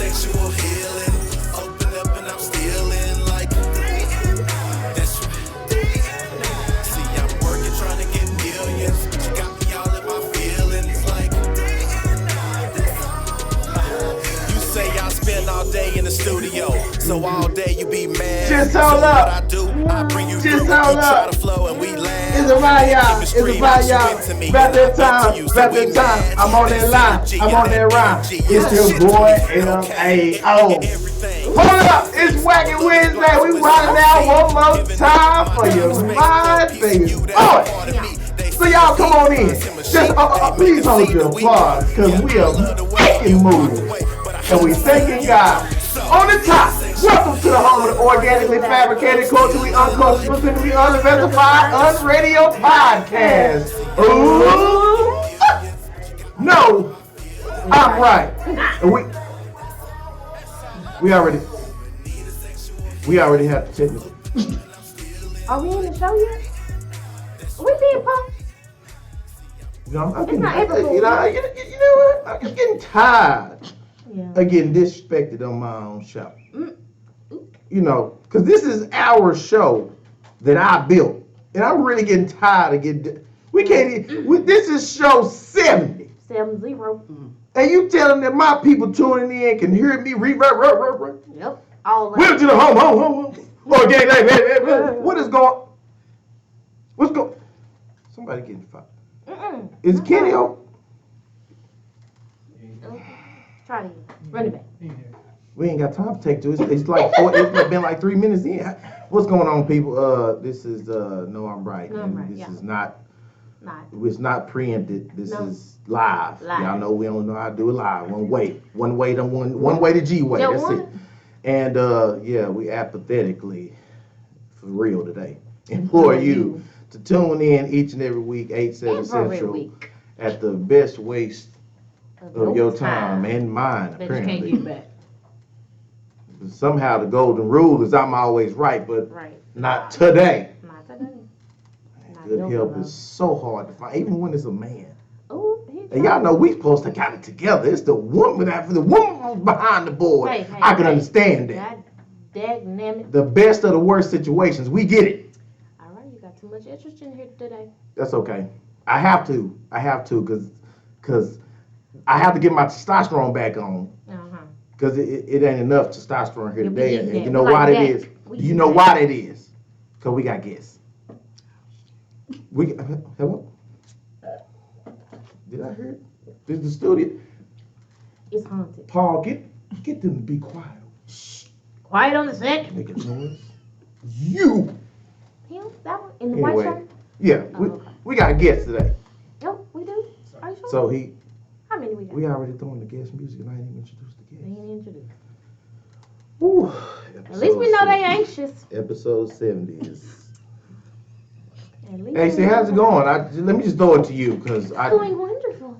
Sexual healing, open up and I'm stealing like that's right. See, I'm working trying to get millions, but you got me all in my feelings like you say I spend all day in the studio, so all day you be mad. Just so hold up. What I do, I bring you Just through, hold you up. try to flow and we laugh. It's about y'all. It's about y'all. About that time. About that time. I'm on that line. I'm on that rhyme. It's your boy M.A.O. Hold up. It's Wacky Wednesday. We running out one more time for your mind, baby. Boy. So y'all come on in. Just please hold your applause because we are making moves. And we thanking God. On the top, welcome to the home of the organically fabricated, culturally uncultured, specifically undiversified, unradio podcast. Ooh, no, I'm right. And we already have the technical. Are we in the show yet? Are we being pumped? You know what? I'm just getting tired. Yeah. Of getting disrespected on my own show. You know, because this is our show that I built. And I'm really getting tired of getting... This is show 70. 70. And you telling that my people tuning in can hear me reverb. Yep. All that. Welcome to the home. Okay, what is going... What's going... Somebody getting fired. Is Kenny on? Try it again. Run it back. We ain't got time to take to it. It's like it's been like 3 minutes in. What's going on, people? This is No, I'm Right. No, I'm Right. This yeah. is not. It's not preempted. This is live. Y'all know we don't know how to do it live. One way to G way. That's it. And yeah, we apathetically, for real today, implore you to tune in each and every week, 8/7 Central, at the best waste of your time and mine, apparently. You can't get back. Somehow the golden rule is I'm always right, but not today. Not today. Good help is so hard to find, even when it's a man. Oh, and y'all know we supposed to got it together. It's the woman after the woman behind the board. I can understand that. The best of the worst situations, we get it. All right, you got too much interest in here today. That's okay. I have to, because I have to get my testosterone back on. Because it ain't enough testosterone here today. And you know why that is? You know why that is? Because we got guests. Hello? Did I hear it? This is the studio. It's haunted. Paul, get them to be quiet. Shh. Quiet on the set. Making noise. You. Him? That one? In the white shirt? Yeah. We got guests today. Yep, we do. Are you sure? So how many we got? We already throwing the guest music and I ain't even introduced the guests. They ain't introduced. Woo. At least we know they anxious. Episode 70 is... Hey, see, how's it going? Let me just throw it to you, because It's going wonderful.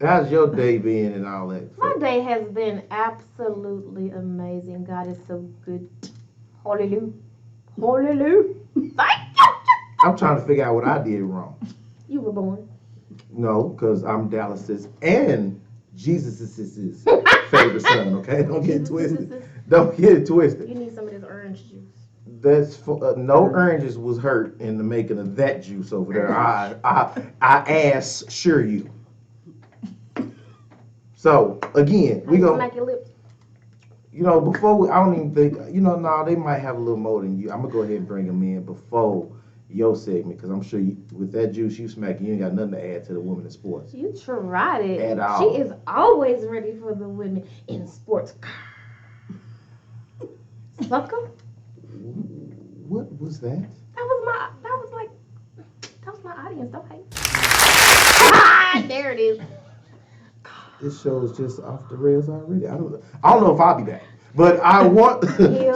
How's your day been and all that? My day has been absolutely amazing. God is so good. Hallelujah. Hallelujah. Thank you. I'm trying to figure out what I did wrong. You were born. No, because I'm Dallas's and Jesus' favorite son, okay? Don't get it twisted. Don't get it twisted. You need some of this orange juice. That's for, no oranges was hurt in the making of that juice over there. I assure you. So again, we go. Smack your lips. You know, before I don't even think. You know, they might have a little more than you. I'm gonna go ahead and bring them in before your segment, because I'm sure with that juice you smacking, you ain't got nothing to add to the women in sports. You tried it. At all. She is always ready for the women in sports. Sucker. What was that? That was my audience. Don't hate. There it is. This show is just off the rails already. I don't know if I'll be back. But I want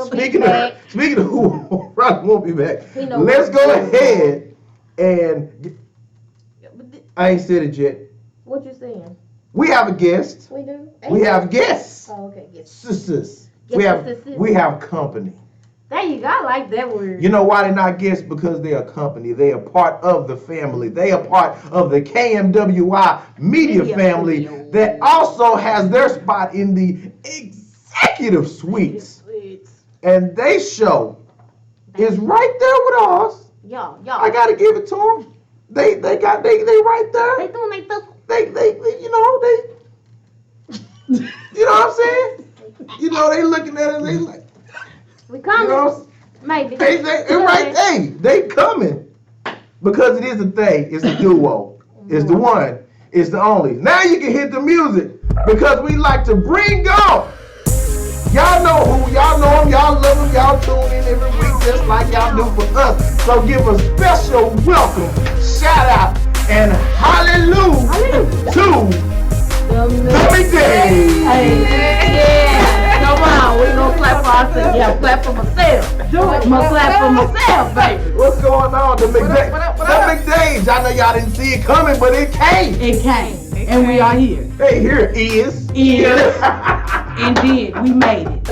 speaking of who probably won't be back. Let's go ahead and I ain't said it yet. What you saying? We have a guest. We do. We have guests. Oh, okay. Yes. Sisters. Yes, We have company. There you go. I like that word. You know why they're not guests? Because they are company. They are part of the family. They are part of the KMWI media family that also has their spot in the executive suites. And they show is right there with us. Y'all. I gotta give it to them. They right there. They doing their stuff. They you know what I'm saying? You know, they looking at us, they like, We coming. you know, Maybe. they right, hey, they coming. Because it is a they, it's a duo. It's the one, it's the only. Now you can hit the music because we like to bring on. Y'all know who, y'all know them, y'all love them, y'all tune in every week just like y'all do for us. So give a special welcome, shout out, and hallelujah to the McDade. Yeah, come on, we gonna clap for ourselves. Yeah, clap for myself. I'm gonna clap for myself, baby. What's going on? The McDade. The McDades. I know y'all didn't see it coming, but it came. It came, and we are here. Hey, here it is. Indeed, we made it.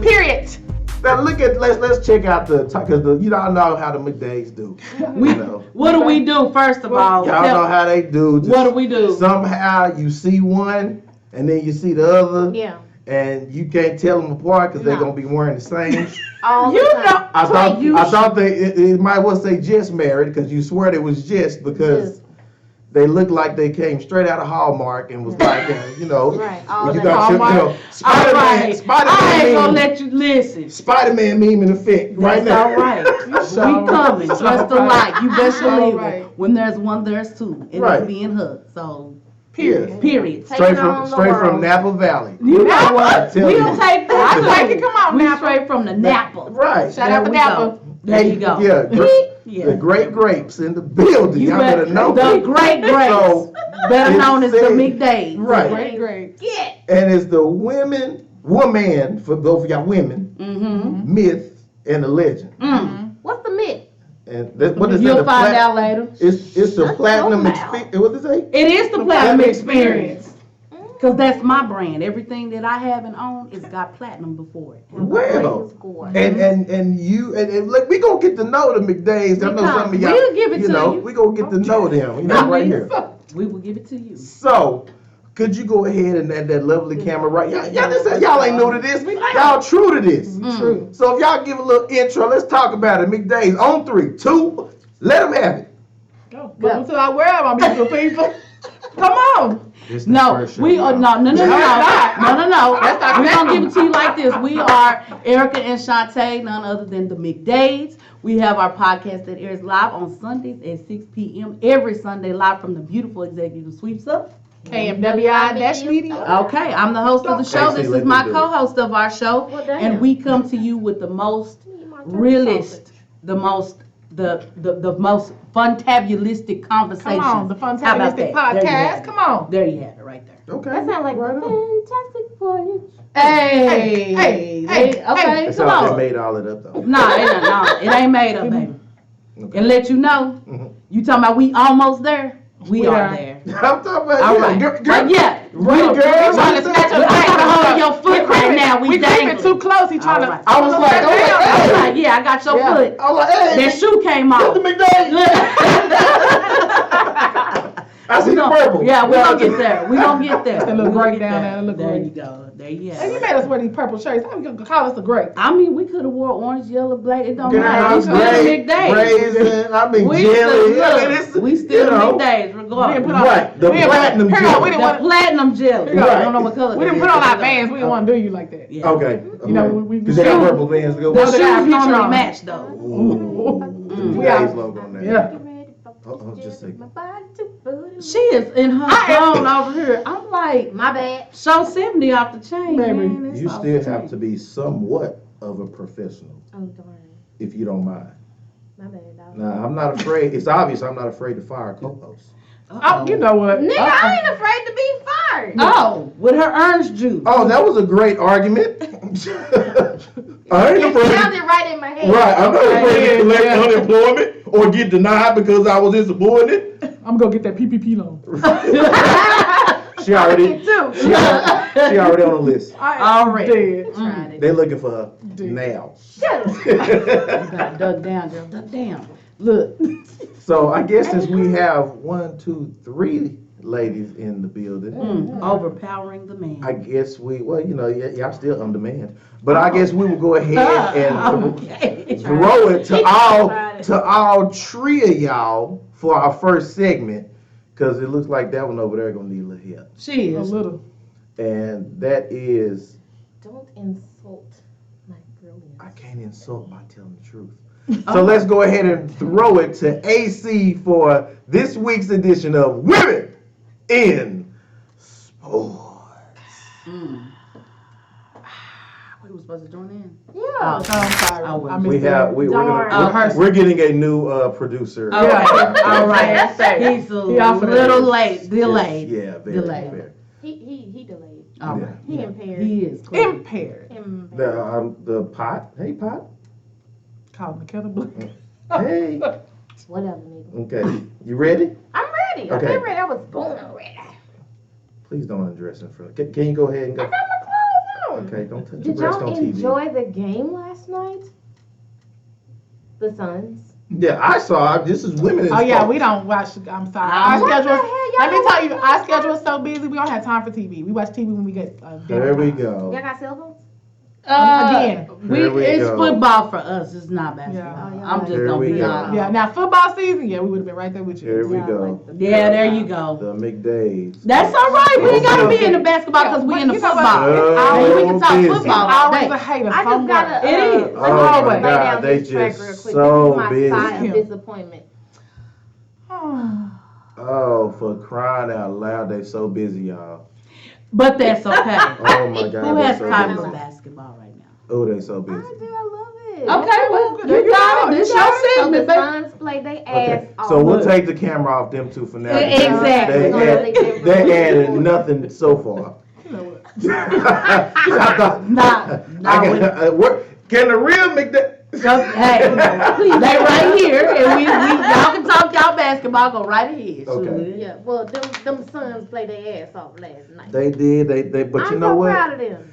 Period. Now let's check out because you don't know how the McDades do. What do we do first of all? Y'all know how they do. What do we do? Somehow you see one and then you see the other. Yeah. And you can't tell them apart because they're gonna be wearing the same. All You the time. know, I thought it might well say just married because you swear it was just because they looked like they came straight out of Hallmark and was like, you know, Right. you got your, Spider-Man I ain't gonna meme, let you listen. Spider-Man meme in effect right That's now. all right. We coming, dressed alike. You best believe it. When there's one, there's two, and Right. it's being hugged. So, Period. Straight From Napa Valley. You know what? Tell We'll you. take that. I like it. Come on, We Napa. straight from the Napa. Right. Shout out to Napa. There you go. Yeah. Yeah. The great grapes in the building. You Y'all better know. the great grapes, So, better it known as the said- McDade. Right. Great. Yeah. And it's the woman for both of y'all women, Mm-hmm. myth and the legend. What's the myth? And what is You'll that? find out later. It's the platinum mouth. experience. What did it say? It is the platinum platinum experience. Because that's my brand. Everything that I have and own, it's got platinum before it. Well, Score. and you look, we gonna get to know the McDades. I know some of y'all. We'll give it to know, you. we gonna get to know them. Right here. We will give it to you. So, could you go ahead and that lovely camera right? Y'all ain't new to this. Y'all true to this. True. So if y'all give a little intro, let's talk about it. McDade's on 3, 2, let them have it. Welcome to our world, my beautiful people. Come on. No, we are no. We're gonna give it to you like this. We are Erica and Shantae, none other than the McDades. We have our podcast that airs live on Sundays at 6 p.m. every Sunday, live from the beautiful executive suites of KMWI-media. Okay, I'm the host of the show. This is my co-host of our show, Well, damn. and we come to you with the most realist, the most fantabulistic conversation. Come on, the Fantastic Podcast. Come on. There you have it, right there. Okay. That sounds like right the on. Fantastic Voyage. Hey, okay, It's come all they on. made all it up though. No, it ain't made up, baby. Okay. And let you know, you talking about we almost there? We are there. I'm talking about All right. girl, Yeah. right, girl. trying to snatch We're trying to hold your foot right now. We creeping dangling. too close. He trying All to. right. I was like, hey, Yeah, I got your foot. I was like, hey, That shoe came get off. the McDade. I see the purple. Yeah, we're gonna get there. We're gonna get there. That little We gonna break get down there. there, that little There break. you go. There you Hey, you have made it. us wear these purple shirts. How you gonna call us a grape? I mean, we could have wore orange, yellow, black. It don't Girl, matter. We still raisin, McDade. raisin, I mean We jelly. still, I mean, it's, we still you know, McDades, We didn't regardless. put on- Right, the we didn't put- platinum Hang on, jelly. we didn't The want. platinum jelly. Right. I don't know what color. We that didn't is. put on our bands. We didn't want to do you like that. Yeah. Okay. You know, we Because they got purple bands to go The with. they got a shoes picture normally on. match though. The We McDade's are- logo on there. Yeah. Just a second. My body too good. She is in her zone over here. I'm like, My bad. show 70 off the chain, Baby. man. It's You off still the have chain. to be somewhat of a professional, Oh, darn. if you don't mind. My bad, dog. Now, I'm not afraid. It's obvious I'm not afraid to fire a co-host. Oh, you know what? Nigga, I ain't afraid to be fired. Oh, with her orange juice. Oh, that was a great argument. I ain't It afraid. sounded right in my head. Right, I'm not afraid to collect Yeah. unemployment or get denied because I was insubordinate. I'm gonna get that PPP loan. She already, too. she already on the list. Already. Dead. Tried it. They looking for her Dude. now. Shut up. You gotta duck down, girl. Duck down. Look. So I guess since we have 1, 2, 3 ladies in the building, Overpowering the man. I guess y'all still on demand. But I guess we will go ahead and Okay. throw it to Tried it. all 3 of y'all for our first segment, because it looks like that one over there gonna need a little help. She A is. little. And that is, Don't insult my brilliance. I can't insult by telling the truth. So let's go ahead and throw it to AC for this week's edition of Women in Sports. We were supposed to join in. Yeah. I'm sorry. Oh, I missed We're getting a new producer. All right. All right. Yeah. He's a He offered little it. late. Delayed. Yeah, very Delayed. fair. He delayed. All right. He impaired. He is. Clearly. Impaired. The pot. Hey, pot. Call the kettle black. Hey. Whatever, nigga. Okay. You ready? I'm ready. Okay. I've been ready. I was born ready. Please don't undress in front. Can you go ahead and I go? got my clothes on. Okay, don't touch your Did breast y'all on TV. enjoy the game last night? The Suns. Yeah, I saw. This is Women in Oh yeah, Sports. we don't watch. I'm sorry. What Our the schedule. hell, y'all Let me don't tell you, watch our no schedule is so busy. We don't have time for TV. We watch TV when we get dinner. There we time. go. Y'all got cell phones? Again. There we It's go. football for us. It's not basketball. Yeah. Oh, yeah. I'm just There gonna we be go. honest. Yeah. Now football season. Yeah, we would have been right there with Here you. we Yeah, go. like the- Yeah, there you go. The McDades. That's all right. We ain't gotta be in the basketball because we in the You know what? football. Oh, We can talk busy. football It's all always day. a hater I just somewhere. gotta. It is. Let me Oh just my lay God, down they this track just real quick. so This is my busy. sign of disappointment. Oh. Oh, for crying out loud, they so busy, y'all. But that's okay. Oh my God, Who they has so time busy. for basketball right now? Oh, they so I busy. do. I love it. Okay, well, There you got you it. go. This You your got it. So the segment, baby. Suns play they ass Okay, off. so we'll take the camera off them two for now. because Exactly. They added nothing so far. You know what? I thought, can the real McDade? Hey, they right here, and y'all can talk y'all basketball. Go right ahead. Okay. Shoot. Yeah, well, them Suns played their ass off last night. They did. They. But I'm you know so what? proud of them.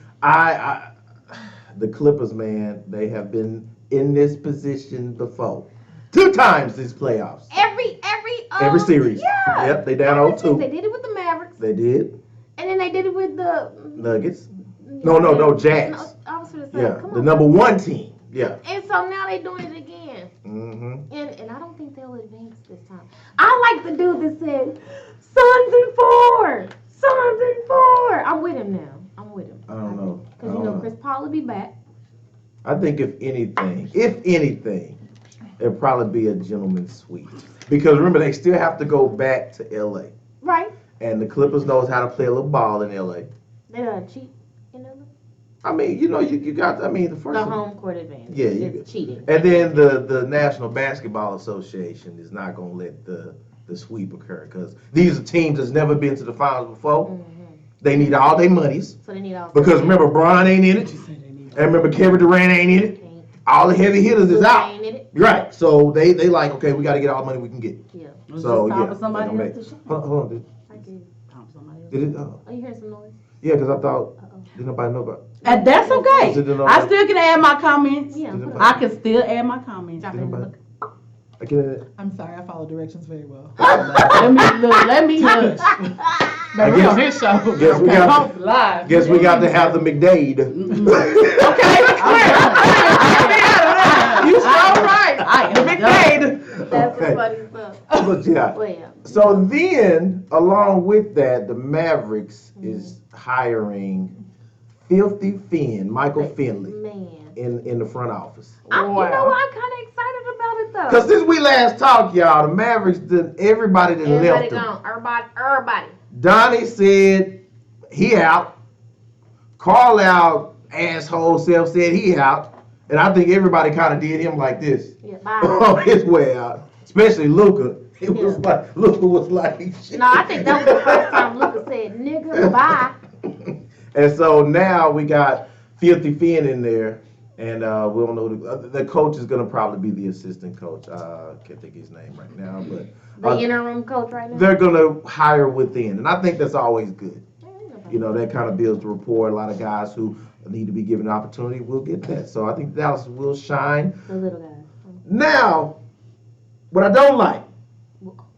The Clippers, man, they have been in this position before. 2 times these playoffs. Every series. Yeah. Yep, they down Every 0-2. series. They did it with the Mavericks, They did. and then they did it with the Nuggets. No, Jazz. No, I was gonna say, Yeah, come the on. number 1 team. Yeah. And so now they doing it again, Mm-hmm. and I don't think they'll advance this time. I like the dude that said, "Suns in 4, Suns in 4." I'm with him now. I'm with him. I don't know. Because you know Chris Paul will be back. I think if anything, it'll probably be a gentleman's sweep. Because remember, they still have to go back to LA. Right? And the Clippers knows how to play a little ball in LA. They don't cheat, I mean, you got, the first the one. home court advantage. Yeah, It's cheating. And then the National Basketball Association is not going to let the sweep occur because these are teams that's never been to the finals before. Mhm. They need all their monies So they need all. because remember, Bron ain't in it. And remember, Kevin Durant ain't in it. All the heavy hitters is out. Ain't in it. Right. So they like, okay, we got to get all the money we can get. Yeah. It's So, just time yeah, for somebody they else gonna to shine. Hold on. I do. Time for somebody else. Did it? Oh, you hear some noise? Yeah, because I thought, Uh-oh. didn't nobody know about And that's okay. Is it in I still can add my comments. Yeah. Did put it it- I can still add my comments. Drop it Did in the anybody? book. I get it. I'm sorry, I follow directions very well. Let me hush. But we on his show. Guess we got. Live. Guess we got to have the McDade. You so right. I The am big done. fade. That's Okay. the funny stuff. But yeah. Well, yeah. So then, along with that, the Mavericks is hiring Filthy Finn, Michael Finley, Man. in the front office. You know Wow. what? I'm kind of excited about it though. Because since we last talked, y'all, the Mavericks, everybody that Everybody left them. gone. Everybody. Donnie said he out. Carlisle asshole self said he out. And I think everybody kind of did him like this Yeah. Bye. on his way out. Especially Luka. It was Yeah. like, Luka was like, shit. No, I think that was the first time Luka said, "Nigga, bye." And so now we got Filthy Finn in there. And we don't know the coach is going to probably be the assistant coach. Can't think of his name right now, but The interim coach right now. they're going to hire within, and I think that's always good. You know, that kind of builds the rapport. A lot of guys who need to be given an opportunity will get that. So I think Dallas will shine. The little guy. Now, what I don't like,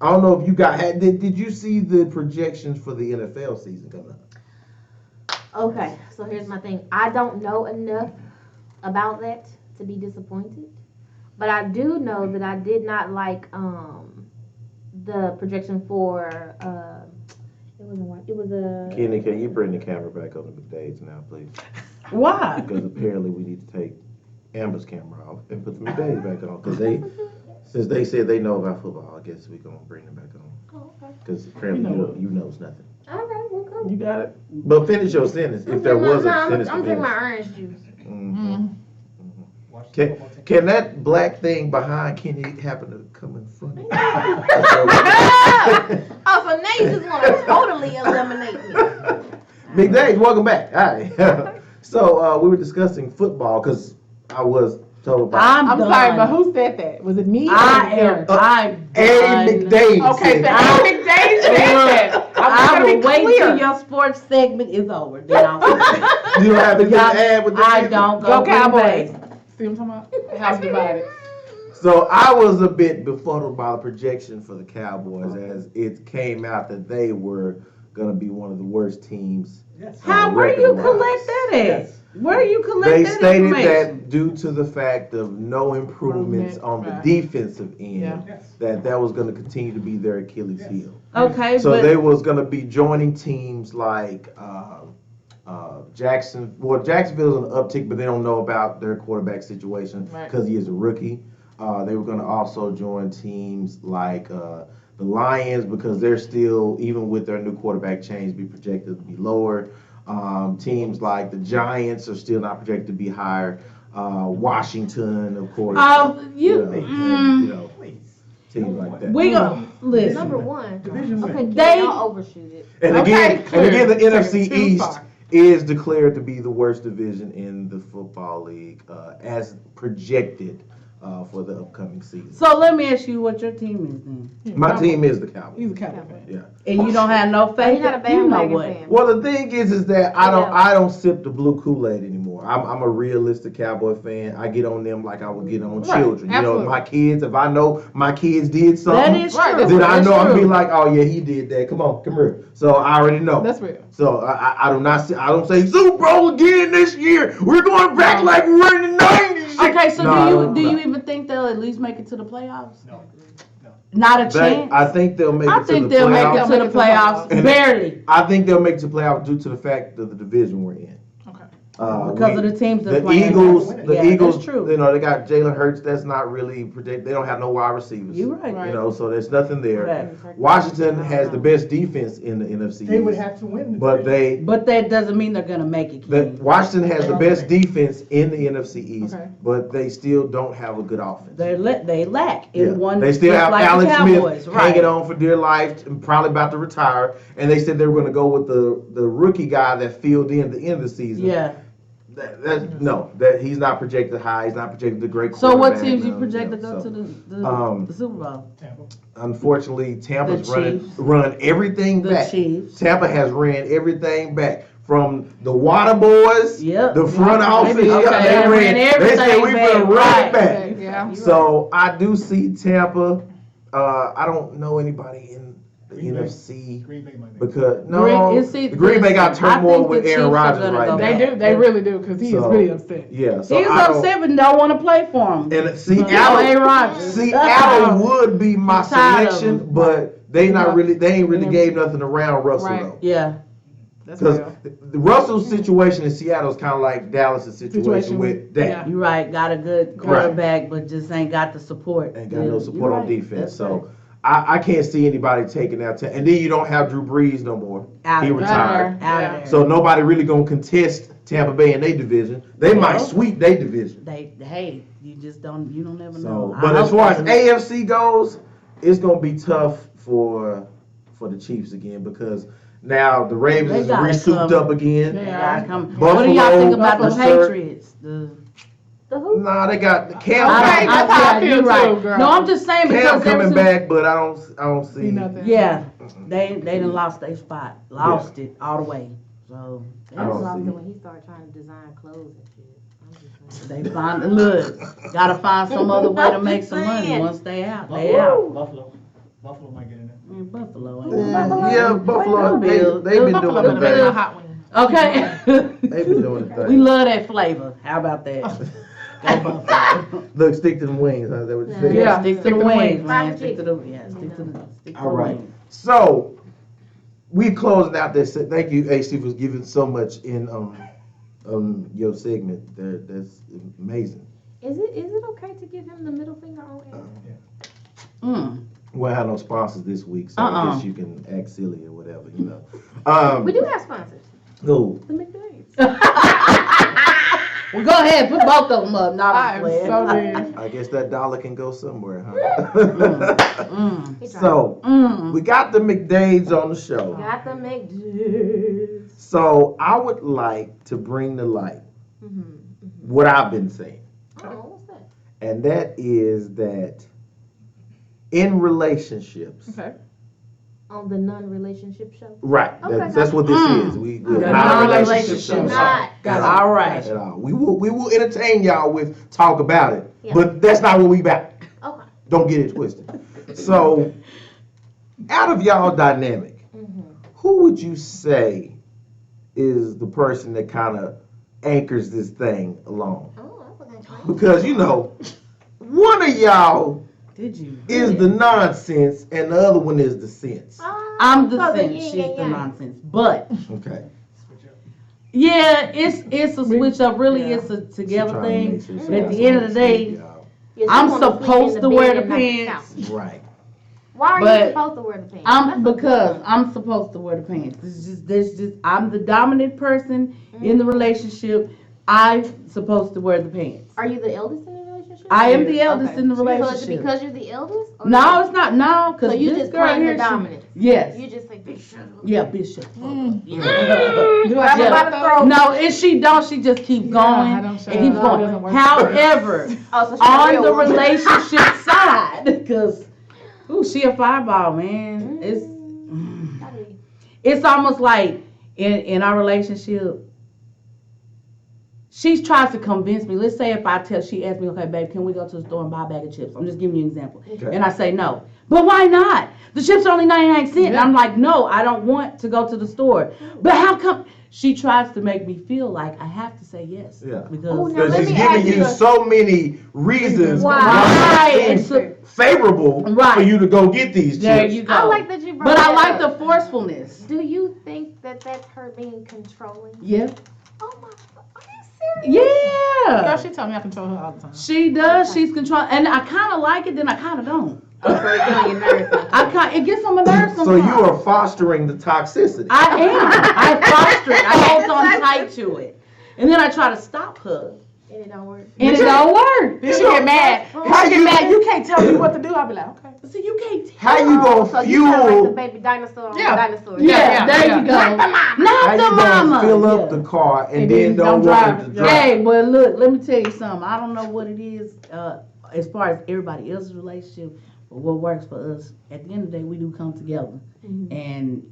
I don't know if you did you see the projections for the NFL season coming up? Okay, so here's my thing. I don't know enough about that to be disappointed, but I do know that I did not like the projection for it was a Kenny, can you bring the camera back on the McDades now, please? Why? Because apparently we need to take Amber's camera off and put the McDades back on. Because since they said they know about football, I guess we're going to bring them back on. Oh, okay. Because apparently you knows nothing. All right, well, cool. You got it. But finish your sentence, if there was a sentence to I'm drinking finish. my orange juice. Mhm. Can that black thing behind Kenny happen to come in front of you? Oh, so now you just want to totally eliminate me. McDade, welcome back. All right. So we were discussing football because I was told about I'm done. sorry, but who said that? Was it me? or I Eric? am. I'm A. done. McDade. Okay, said so that. Eric McDade said that. I I'm will wait clear. till your sports segment is over. Then I'll You don't have anything to add with that? I don't Go go Cowboys. Green Bay. See what I'm talking about? House divided. So I was a bit befuddled by the projection for the Cowboys as it came out that they were going to be one of the worst teams. How? Where you record-wise. collect that at? Yes. Where you collect They that stated information? that due to the fact of no improvements on the Right. defensive end, Yeah. that was going to continue to be their Achilles heel. Okay, So but they was going to be joining teams like Jackson. Well, Jacksonville's on the uptick, but they don't know about their quarterback situation Right. because he is a rookie. They were going to also join teams like the Lions because they're still, even with their new quarterback change, be projected to be lower. Teams like the Giants are still not projected to be higher. Washington, of course. you know, teams like that. we go listen. Number one. Division Okay, They- y'all overshoot it. And Okay, again, the clear. NFC Too East far. is declared to be the worst division in the football league, as projected for the upcoming season. So let me ask you what your team is then. My team is the Cowboys. He's a Cowboy fan. Yeah. And you don't have no faith. He's not a you know bandwagon what? fan. Well, the thing is that I Yeah. don't sip the blue Kool-Aid anymore. I'm a realistic Cowboy fan. I get on them like I would get on Right. children. You Absolutely. know, my kids. If I know my kids did That something, is Right, true. then I That's know I'm true. be like, oh yeah, he did that. Come here. So I already know. That's real. So I do not. I don't say Super Bowl again this year. We're going back like we were in the '90s. Okay, so No, do no. you even think they'll at least make it to the playoffs? No. Not a They, chance. I think they'll make I it think to the they'll make it playoffs. to the playoffs. And- Barely. I think they'll make it to playoffs due to the fact of the division we're in. Okay. Because of the teams The they're playing. Eagles, Yeah, Eagles, that's true. you know, they got Jalen Hurts. That's not really project. They don't have no wide receivers. You're right. You know, so there's nothing there. Right. Washington has the best defense in the NFC. They would East, have to win. The but division. But that doesn't mean they're gonna make it. the Kenny. Washington has the best defense in the NFC East, Okay. but they still don't have a good offense. They lack in Yeah. one. They still just have like the Alex Cowboys, Smith right. hanging on for dear life, and probably about to retire. And they said they were going to go with the rookie guy that filled in the end of the season. Yeah. That he's not projected high. He's not projected a great. So what quarterback, teams you know, project to you know, go so, to the Super Bowl? Tampa. Unfortunately, Tampa's The Chiefs. run everything The back. Chiefs. Tampa has ran everything back. From the water boys, Yep. the front office, Okay, they ran ran. They said everything we back, been right. right back. Yeah. So I do see Tampa. I don't know anybody in the Green Bay. NFC Green Bay might make it. because Green Bay got I turmoil think with the Aaron Chiefs are Rodgers gonna right go now. They back. do. They really do because he is So- really upset. Yeah, so He's I don't- upset but don't want to play for him. And Oh, Seattle, Aaron Rodgers. Seattle would be my I'm tired of selection, him. but they ain't really Yeah. gave nothing around Russell Right. though. Yeah. That's Because real. the Russell's situation in Seattle is kind of like Dallas' situation with Dak. yeah. You're right. Got a good quarterback, but just ain't got the support. Ain't got Yeah, no support you're on right. defense. That's So right. I can't see anybody taking out. And then you don't have Drew Brees no more. Out He of there. retired. Out Yeah. of there. So nobody really gonna contest Tampa Bay in their division. They Yeah. might sweep their division. Hey, you don't ever So, know. I but as hope far as they- AFC goes, it's gonna be tough for the Chiefs again because now the Ravens They is gotta re-souped come. up again. Yeah. They gotta come. Buffalo, What do y'all think about the Buffalo, Patriots? The who? Nah, they got the Cam. Okay, that's how I feel you're right. too, girl. No, I'm just saying Cam because coming back, but I don't see See nothing. Yeah, they done lost their spot, lost it all the way. So I don't Lost see. it when he started trying to design clothes and shit. I'm just saying. they gotta find some other way to make some money Saying. once they out. They out. Buffalo might get in there. Man, Buffalo ain't. Yeah, Buffalo. They been Buffalo doing better make my the hot wings. Okay. thing. They been doing the We thing. love that flavor. How about that? Go Buffalo. Look, stick to the wings. Huh? Is that what you said? Yeah. Stick to Stick the to the wings, wings. man. Fried Stick to chicken. the stick to All the right. wings. So we closing out this. Thank you, AC, for giving so much in your segment. That's amazing. Is it okay to give him the middle finger on air? Mm. We don't have no sponsors this week, so I Uh-uh. guess you can act silly or whatever, you know. We do have sponsors. Who? The McDades. Well, go ahead, put both of them up. No, I'm I'm just so playing. dead. I guess that dollar can go somewhere, huh? Mm. He tried. So Mm. we got the McDades on the show. Got the McDades. So I would like to bring to light Mm-hmm. what I've been saying, Oh, what's that? and that is that in relationships, Okay. On the non-relationship show. right? Okay, That's what this Mm. is. We're The not a relationship non-relationship show. show. Not. At All all. right. At all. We will entertain y'all with talk about it, Yeah. but that's not what we about. Okay. Don't get it twisted. So, out of y'all dynamic, Mm-hmm. who would you say is the person that kind of anchors this thing along? Oh, I wasn't trying. Because you know, one of y'all Did you? is the nonsense, and the other one is the sense. I'm the So sense. yin She's and the yang. nonsense. But Okay. yeah, it's a switch up. Really, Yeah. it's a She together trying to thing. make sure she But at got the end of something the day, to say, y'all. Yeah, she I'm wanna sleep supposed in to the wear bed the and not the pants. couch. Right. Why are But you supposed to wear the pants? That's a good because one. I'm supposed to wear the pants. There's just I'm the dominant person in the relationship. I'm supposed to wear the pants. Are you the eldest in the relationship? I am the eldest Okay. in the So is it relationship. because you're the eldest? Or No, it's not. No, because So you this just girl claim here, the dominance. yes, You just say, bitch, shut up. yeah, bitch, shut the fuck up. Do I Yeah. have a throat? No, if she don't, she just keep Yeah, going I don't shut and keeps up. It going. doesn't work. However, Oh, so she's on real the woman. relationship side, because she a fireball, man. I do. It's almost like in our relationship, she tries to convince me. Let's say if she asks me, okay, babe, can we go to the store and buy a bag of chips? I'm just giving you an example. Okay. And I say no. But why not? The chips are only 99 cents. And I'm like, no, I don't want to go to the store. But how come? She tries to make me feel like I have to say yes. Yeah. Because Oh, now Because let she's me giving ask you you a- so many reasons Why? why Right. it's favorable Right. for you to go get these chips. there you go. I like that you brought But I that like up. the forcefulness. Do you think that that's her being controlling? Yeah. Oh my, are you serious? Yeah. Girl, she told me I control her all the time. She does. She's controlling, and I kind of like it. Then I kind of don't. Oh, so it's on your nerves. It gets on my nerves So sometimes. you are fostering the toxicity. I am. I foster it. I hold on tight to it, and then I try to stop her, And it don't work. and it don't work. Then she get mad. How She get you- mad. You can't tell me what to do. I'll be like, okay. So you can't tell. How you So gonna you sound like the fuel? baby dinosaur on Yeah. the dinosaur. Yeah, there you go. Not the mama. How Not you the gonna mama. fill up Yeah. the car and And then then don't don't want drive it to it. drive? Hey, but look, let me tell you something. I don't know what it is as far as everybody else's relationship, but what works for us. At the end of the day, we do come together, and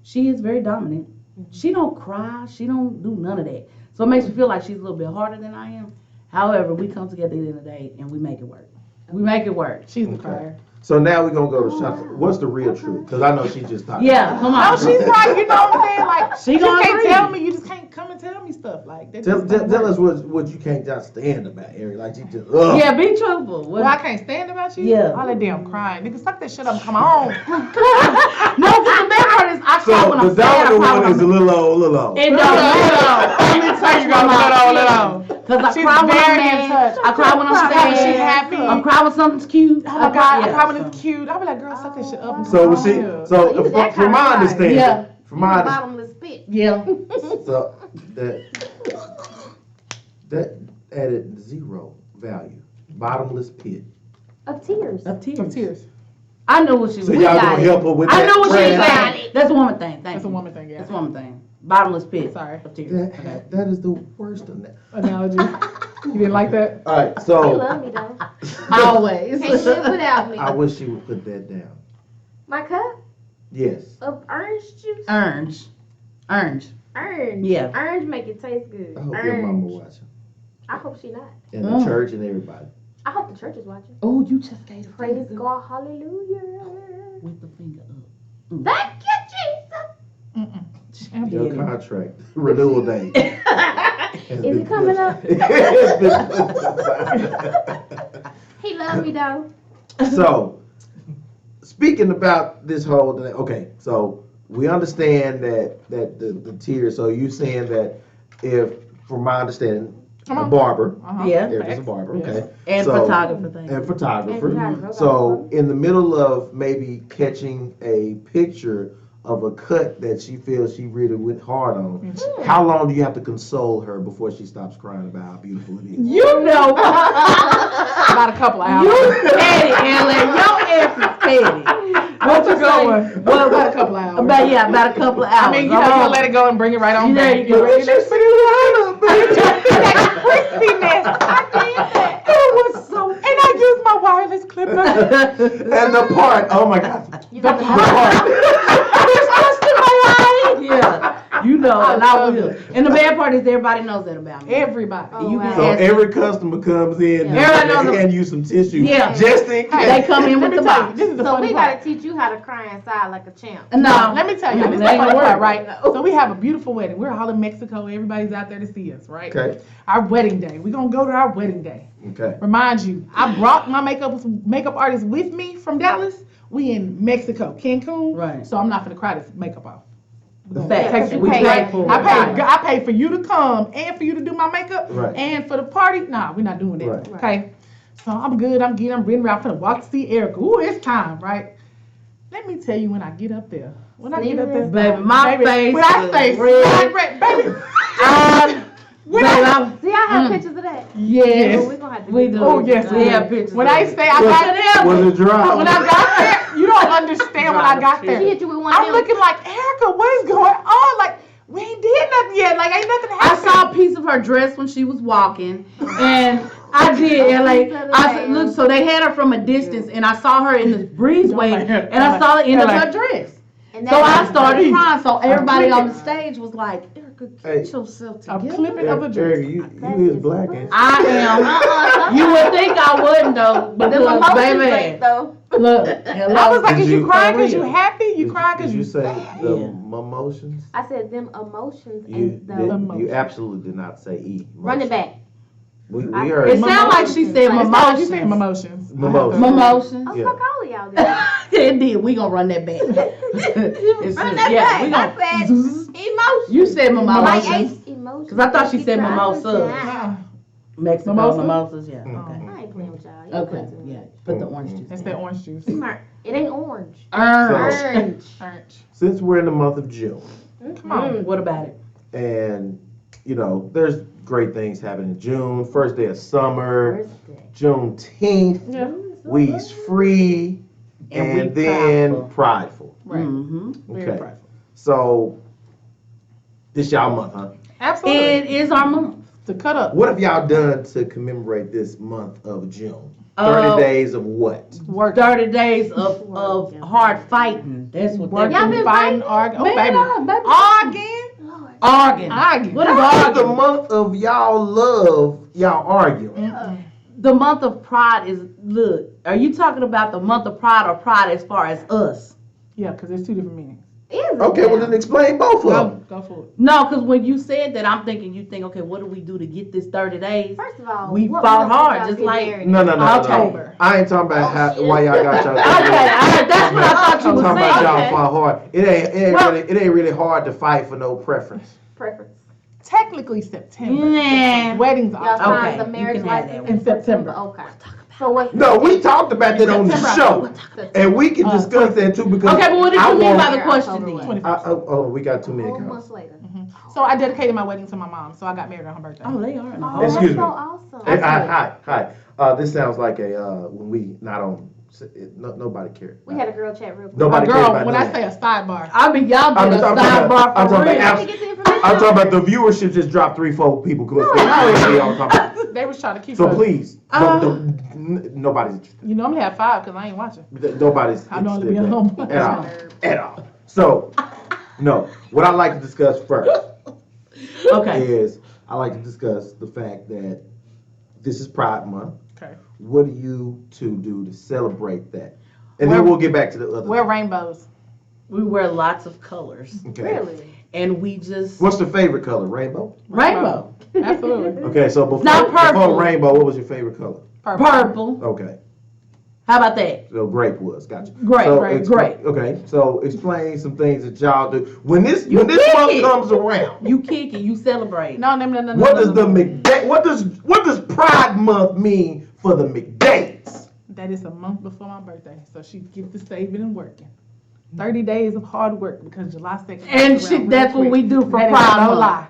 she is very dominant. She don't cry. She don't do none of that. So it makes me feel like she's a little bit harder than I am. However, we come together at the end of the day and we make it work. We make it work. She's the Okay. crier. So now we're gonna go to Shanta. What's the real truth? Because I know she just talking. Yeah, come No, on. she's right. You know what I'm saying? Like, She you gonna can't agree. tell me. You just can't come and tell me stuff. Like, that just don't Tell work. us what you can't just stand about, Eric. Like you just. Ugh. Yeah, be truthful. Well, I can't stand about you. Yeah. All that damn crying. Nigga, suck that shit up. Come on. No, because the bad part is I cry when So I'm the sad. I dominant cry one when is a I'm little old. It don't matter. Let me tell you Let Because I She's cry when I'm very mad. in touch. I cry when I'm Cry when sad. she happy. I'm cry when something's cute. Oh my God, I cry when yeah, it's cute. I'll be like, girl, suck that shit up. and So come see, on. so you that from kind my of guy. understanding, Yeah. from You my the understanding, bottomless pit. Yeah. so that added zero value. Bottomless pit. Of tears. Of tears. Some tears. I knew what she was So saying. y'all got gonna it. help her with I that? knew what she was trash? saying. That's a woman thing. Thank That's a you. woman thing, yeah. That's a woman thing. Bottomless pit. Sorry. Of tears. Okay. That is the worst of that. Analogy. You didn't like that? All right, He so love me though. Always. Can't live without me. I wish you would put that down. My cup Yes. of orange juice. Orange. Orange. Yeah. Orange make it taste good. I hope your mama Orange. watching. I hope she not. And the church and everybody. I hope the church is watching. Oh, you just gave the Praise finger up. God, hallelujah. With the finger up. Thank you, Jesus. Your contract renewal date. Is it coming up? He love me though. So, speaking about this whole thing, okay, so we understand that the tiers. So you saying that if, from my understanding, a barber, Yeah. Erica's a barber, okay, And So- photographer thing. and photographer. And photographer, So in the middle of maybe catching a picture of a cut that she feels she really went hard on, how long do you have to console her before she stops crying about how beautiful it is? You know. About a couple of You hours. petty, Ellen. Your ass is petty. What's a good one? Well, About a couple of hours. about a couple of hours. I mean, you know, you let it go and bring it right on There back. you go. That crispiness. I did that. It was so, and I used my wireless clipper. And the part, oh my God, You the got the part. Yeah, you know, and I will. And the bad part is everybody knows that about me. Everybody. Oh, You wow. can So ask every customer comes in Yeah. and Everybody they knows hand you some tissue, Yeah. just in case. They come in Let with me the tell you, box. this is the So funny we part. gotta teach you how to cry inside like a champ. No, Let me tell you, this is the That ain't funny gonna part, work. right? So we have a beautiful wedding. We're all in Mexico. Everybody's out there to see us, right? Okay, Our wedding day. We're gonna go to our wedding day. okay. Remind you, I brought my makeup artist with me from Dallas. We in Mexico, Cancun. Right. So I'm not gonna cry this makeup off. We're gonna Facts. take some We pictures. paid for it. I paid for you to come and for you to do my makeup Right. and for the party. Nah, we're not doing that. Right. Okay. So I'm good. I'm getting ready. I'm finna walk to see Erica. Ooh, it's time, right? Let me tell you when I get up there. When I get up there, Baby, my face when I is say red. red, baby. Baby, I'm- See, I have pictures of that. Yes. Oh, we gonna have to we do do. that. Oh, yes, we we have do. pictures. When of I it. say I got there, Was it dry? when I got there, you don't understand when I got She there. hit you with one I'm of them. looking like, Erica, what is going on? Like, we ain't did nothing yet. Like, ain't nothing I happened. saw a piece of her dress when she was walking, and I did. And like, I said, look, so they had her from a distance, and I saw her in the breezeway, and I saw the end of her dress. And So I that's- started crying. So everybody on the clipping. stage was like, Erica, Hey. get yourself A together. clipping of a dress. Erica, you is black, ain't you? I am. You would think I wouldn't though, but The look, emotions baby, break, though. look, hello. I was like, Did is you you- crying because for you real. happy? You crying Did because you you say the Yeah. emotions? I said them emotions You and the did, you absolutely did not say E. run it back. We I- heard It sounded like she said It's not you saying emotions. emotions. Emotions. Emotions. Oh, Yeah. fuck all of y'all then. It did. We gonna run that back. It's Run just- that yeah, back. we I gonna. said emotions. You said Like mimosas. emotions. 'Cause I thought she said mimosas. Uh-uh. Mexico Mimosa? mimosas. Yeah. Mm. Okay. I ain't playing with y'all. Y'all Okay. play too Yeah. much. Put the orange juice. It's in. that orange juice. Smart. It ain't orange. Orange. Orange. Orange. Since we're in the month of June, Come on. What about it? and you know, there's great things happening in June. First day of summer, Birthday. Juneteenth, Yeah. we's free, And we and then prideful. prideful. Right. Mm-hmm. Very Okay. prideful. So this y'all month, huh? Absolutely. It is our month. To cut up. What have y'all done to commemorate this month of June? 30 days of what? Work. 30 days of hard fighting. That's what Working, that Y'all means. been fighting, fighting? arguing. Oh, Man, baby. baby. Arguing. Arguing. Arguing. What is How is the arguing? month of y'all love y'all arguing? The month of pride is, look, are you talking about the month of pride or pride as far as us? Yeah, because there's two different meanings. Is it Okay, well now? then explain both of them. Go for it. No, because when you said that, I'm thinking, you think, okay, what do we do to get this 30 days? First of all, We what fought month hard, y'all just get like- married? No. October. I ain't talking about why y'all got y'all. Okay, that's what I thought you I'm were talking about saying. y'all Okay. fought hard. Well- It ain't really hard to fight for no preference. Preference. Technically September. Nah. Weddings Y'all October. signed the you marriage can have license that in September. Okay. So what? No, we talked about that on the show, and we can discuss that too because Okay, but what did I you mean by want. the question October then? 21st. Oh, we got too A many whole comments. month later. So I dedicated my wedding to my mom. So I got married on her birthday. Oh, they are in the Oh, whole. that's Excuse so me. awesome. Hey, hi. This sounds like a when we not on. Nobody cared. We had a girl chat real quick. Nobody cared Girl, about when none I of say that. a sidebar. I mean, y'all I'm did a talking about- sidebar I'm for talking real. about- Let me get the information. I'm talking about the viewership just dropped 3-4 people. Cause that's all I'm talking about. They was trying to keep So us. please, nobody's interested. You normally have 5 because I ain't watching. Nobody's I know interested to be in home. that at all. So, no. What I'd like to discuss first Okay. is I like to discuss the fact that this is Pride Month. Okay. What do you two do to celebrate that? And then we'll get back to the other. Wear rainbows. We wear lots of colors. Okay. Really? And we just What's the favorite color? Rainbow? rainbow. Absolutely. Okay, so before, Not purple. before rainbow, what was your favorite color? Purple. Okay. How about that? So grape was, gotcha. Grape, grape. Okay, so explain some things that y'all do. When this You month kick it. comes around, You kick it, you celebrate. No. what does the McDade, what does Pride Month mean for the McDades? That is a month before my birthday, so she gets to saving and working. 30 days of hard work because July 2nd. And comes around shit, that's real what we quick. do for That is Pride no Month. lie.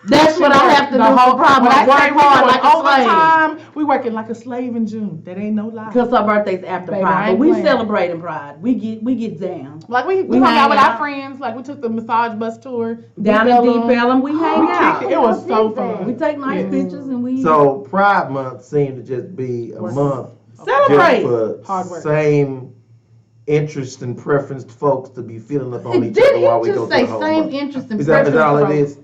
That's what I have to do The for whole Pride when Month. I say Work we hard doing like a slave. overtime, we working like a slave in June. That ain't no lie. Because our birthday's after Baby, I Pride, but ain't we playing. celebrating Pride. We get down. Like we We hung out hang with out. our friends. Like we took the massage bus tour Down in Deep Ellum, we hang We out. kicked it. It was so We fun. We take nice Yes. pictures and we So Pride Month seemed to just be a month celebrate. just for Hard work. same interest and preferenced folks to be feeling up on each Did other he while we go just through say the whole same month. interest and Is that all it preference? is?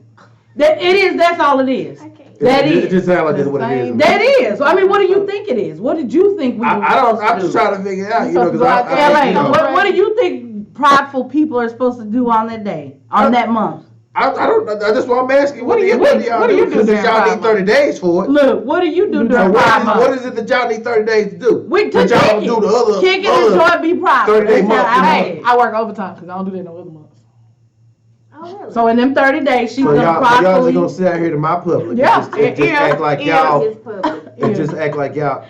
That it is. That's all it is. Okay. That It is. just sounds like that's what it is. Same. That is. I mean, what do you think it is? What did you think we were I don't. I'm supposed just to do? trying to figure it out, you know, supposed to because go out there, LA, you know, what do you think prideful people are supposed to do on that day, on that month? I don't. That's why I'm asking. What do y'all what do you do Because during y'all Pride need 30 days for it. Look, what do you do So during Pride Month? what is it that y'all need 30 days to do? We to That y'all kick don't do it. the other. Kick it and other- enjoy, be prideful. 30-day That's month, how you I know. had. I work overtime because I don't do that no other months. Oh, really? So in them 30 days, she's So gonna y'all just pridefully. gonna sit out here to my public Yeah, and just act like y'all It's public. and just act like y'all.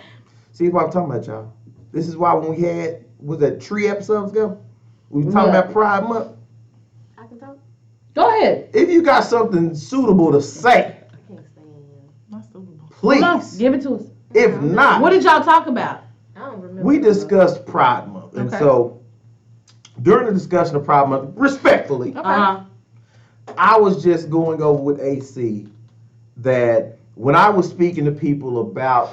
See what I'm talking about, y'all. This is why when we had was that 3 episodes ago, we were talking What? about Pride Month. I can talk. Go ahead. If you got something suitable to say, I can't stand. Not suitable. Come on, please. give it to us. If not, What did y'all talk about? I don't remember. we discussed Pride Month, and Okay. so during the discussion of Pride Month, respectfully, Okay. Uh-huh. I was just going over with AC that when I was speaking to people about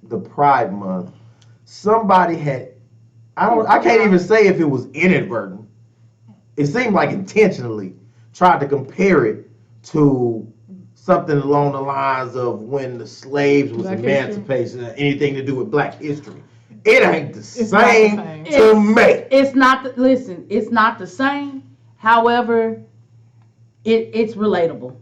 the Pride Month, somebody had I can't even say if it was inadvertent. It seemed like intentionally tried to compare it to something along the lines of when the slaves was Black emancipation, anything to do with Black history. It ain't the It's not the same same. to me. It's not. Listen, it's not the same. However, it's relatable.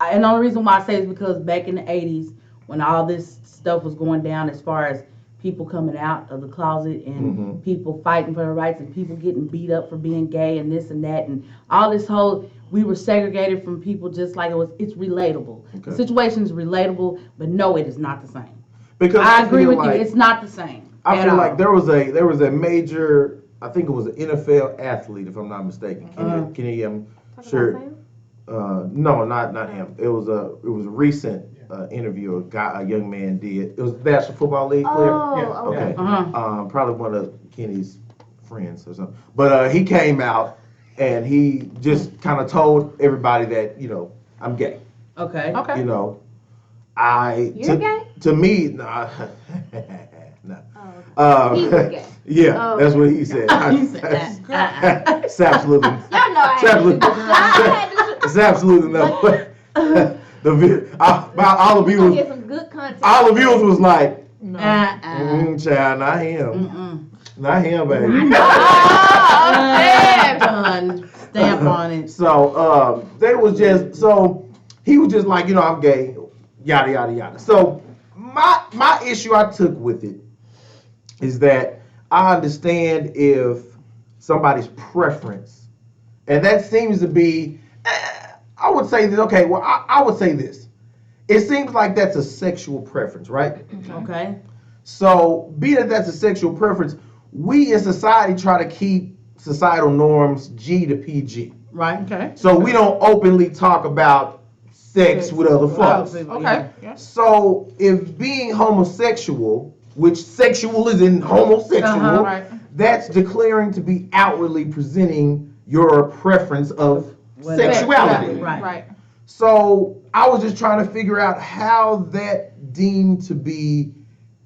And the only reason why I say is because back in the 80s, when all this stuff was going down, as far as people coming out of the closet and people fighting for their rights and people getting beat up for being gay and this and that and all this whole, we were segregated from people just like it's relatable. Okay. The situation is relatable, but no, it is not the same. Because I agree feel with like, you. It's not the same. I at feel all. like there was a major, I think it was an NFL athlete, if I'm not mistaken. Can you Talk about sure. Sam? No, not him. It was a recent interview a young man did. It was the National Football League player. Oh, okay. Uh-huh. Probably one of Kenny's friends or something. But he came out and he just kind of told everybody that, you know, I'm gay. Okay. Okay. You know, You're gay? To me, nah. Nah. Oh, okay. He was gay. Yeah, Oh, that's okay. what he said. You said that. It's absolutely. Y'all know I It's absolutely. had to It's absolutely no. All the We're gonna get viewers, some good content. all the viewers was like, No. child, not him, not him, baby. Done. Stamp on it. So they was just so he was just like, you know, I'm gay, yada yada yada. So my issue I took with it is that I understand if somebody's preference, and that seems to be, I would say that, okay, well, I would say this. It seems like that's a sexual preference, right? Okay. So, being that that's a sexual preference, we in society try to keep societal norms G to PG. Right. Okay. So, we don't openly talk about sex with other folks. Okay. Yeah. So, if being homosexual, which sexual is in homosexual, Uh-huh. Right. that's declaring to be outwardly presenting your preference of Whatever. sexuality. Right. Right. So I was just trying to figure out how that deemed to be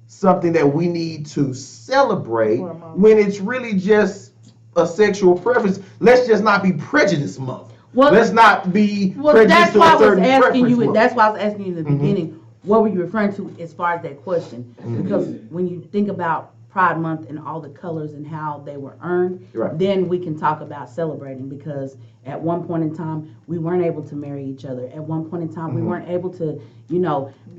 something that we need to celebrate when it's really just a sexual preference. Let's just not be prejudice month. Well, let's not be prejudiced that's to why a I was certain asking you. month. That's why I was asking you in the Mhm. beginning. What were you referring to as far as that question? Because when you think about Pride Month and all the colors and how they were earned, Right. then we can talk about celebrating. Because at one point in time, we weren't able to marry each other. At one point in time, we weren't able to,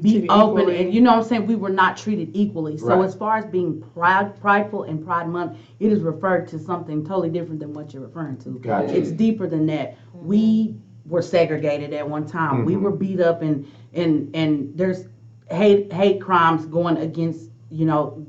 be Treated open equally. and you know what I'm saying. We were not treated equally. So Right. as far as being prideful in Pride Month, it is referred to something totally different than what you're referring to. Gotcha. It's deeper than that. We were segregated at one time. We were beat up and there's hate crimes going against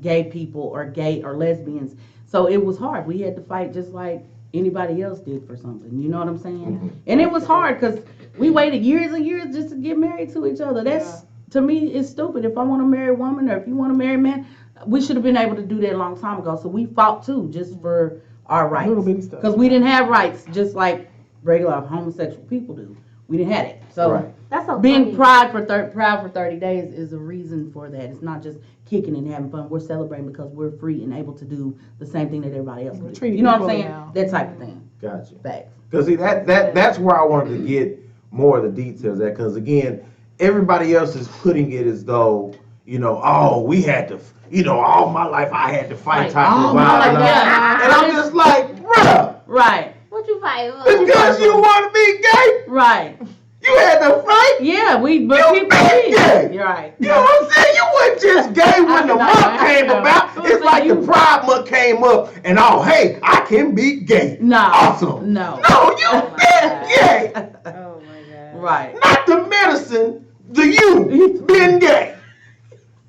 gay people or gay or lesbians. So it was hard. We had to fight just like anybody else did for something. You know what I'm saying? And it was hard because we waited years and years just to get married to each other. That's to me, it's stupid. If I want to marry a woman or if you want to marry a man, we should have been able to do that a long time ago. So we fought too, just for our rights. Little bitty stuff. Because we didn't have rights just like regular homosexual people do. We didn't have it. So Right. That's so being funny. proud for 30 days is a reason for that. It's not just kicking and having fun. We're celebrating because we're free and able to do the same thing that everybody else does. treated You know what I'm equally saying? now. That type of thing. Gotcha. Facts. Because see that's where I wanted to get more of the details at. Because again, everybody else is putting it as though oh, we had to, all my life I had to fight Right. type All of my vibe. life, yeah. And I'm just like, bruh, Right. What you fighting for? because you want to be gay, Right. you had to fight. Yeah, but You people been did. gay. You're right. You know what I'm saying? You wasn't just gay when the month came about. It's like the Pride Month came up and hey, I can be gay. No. Awesome. No. No, you been gay. Oh my god. Right. Not the medicine, you been gay.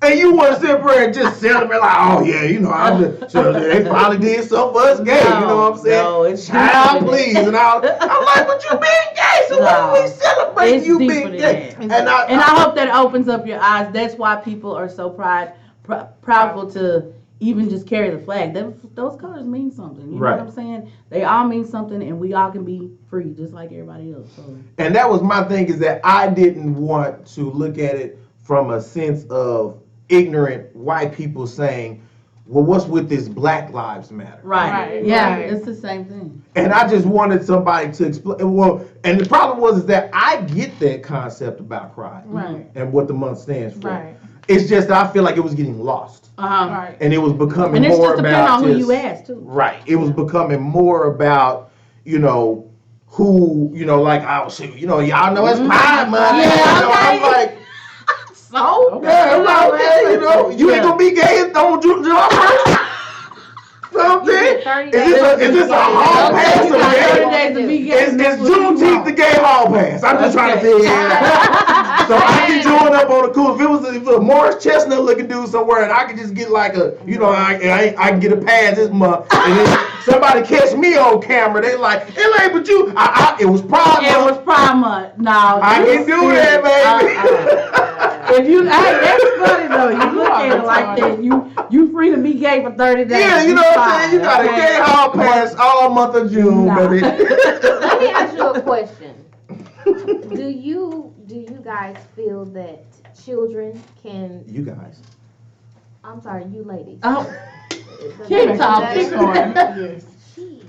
And you want to sit up there and just celebrate like, oh yeah, so they probably did something for us gay. You know what I'm saying? No, it's Child, deeper than please. And I'm like, but you been gay, so why No. do we celebrate It's you deeper being than gay? that. And I hope that opens up your eyes. That's why people are so proudful to even just carry the flag. Those colors mean something. You know Right. what I'm saying? They all mean something, and we all can be free just like everybody else. So. And that was my thing, is that I didn't want to look at it from a sense of ignorant white people saying, well, what's with this Black Lives Matter? Right. Yeah, right. it's the same thing. And I just wanted somebody to explain. Well, and the problem was that I get that concept about pride Right. and what the month stands for. Right. It's just that I feel like it was getting lost, Right. and it was becoming And it's more just about depending on who just- you ask too. Right. It was becoming more about who like I was y'all know it's Pride Month. Yeah, okay. I'm like. So? Yeah, I'm like, okay, you ain't gonna be gay and don't you know something? Is this a hall pass You or got 30 gay? days to be gay. Is Juneteenth the gay hall pass? I'm just trying to figure it out. So I can join up on the cool. If it was a Morris Chestnut looking dude somewhere, and I could just get like I can get a pass this month, and then somebody catch me on camera. They like, it ain't but you. It was Pride It was Month. Pride Month. No, I can do that, baby. If you, that's funny though. You look at it like that. You free to be gay for 30 days. Yeah, you know what I'm saying? You got a okay? gay hall pass all month of June, Nah. baby. Let me ask you a question. Do you guys feel that children can? You guys. I'm sorry, you ladies. Oh, Does keep that- talking. Yes. Jeez.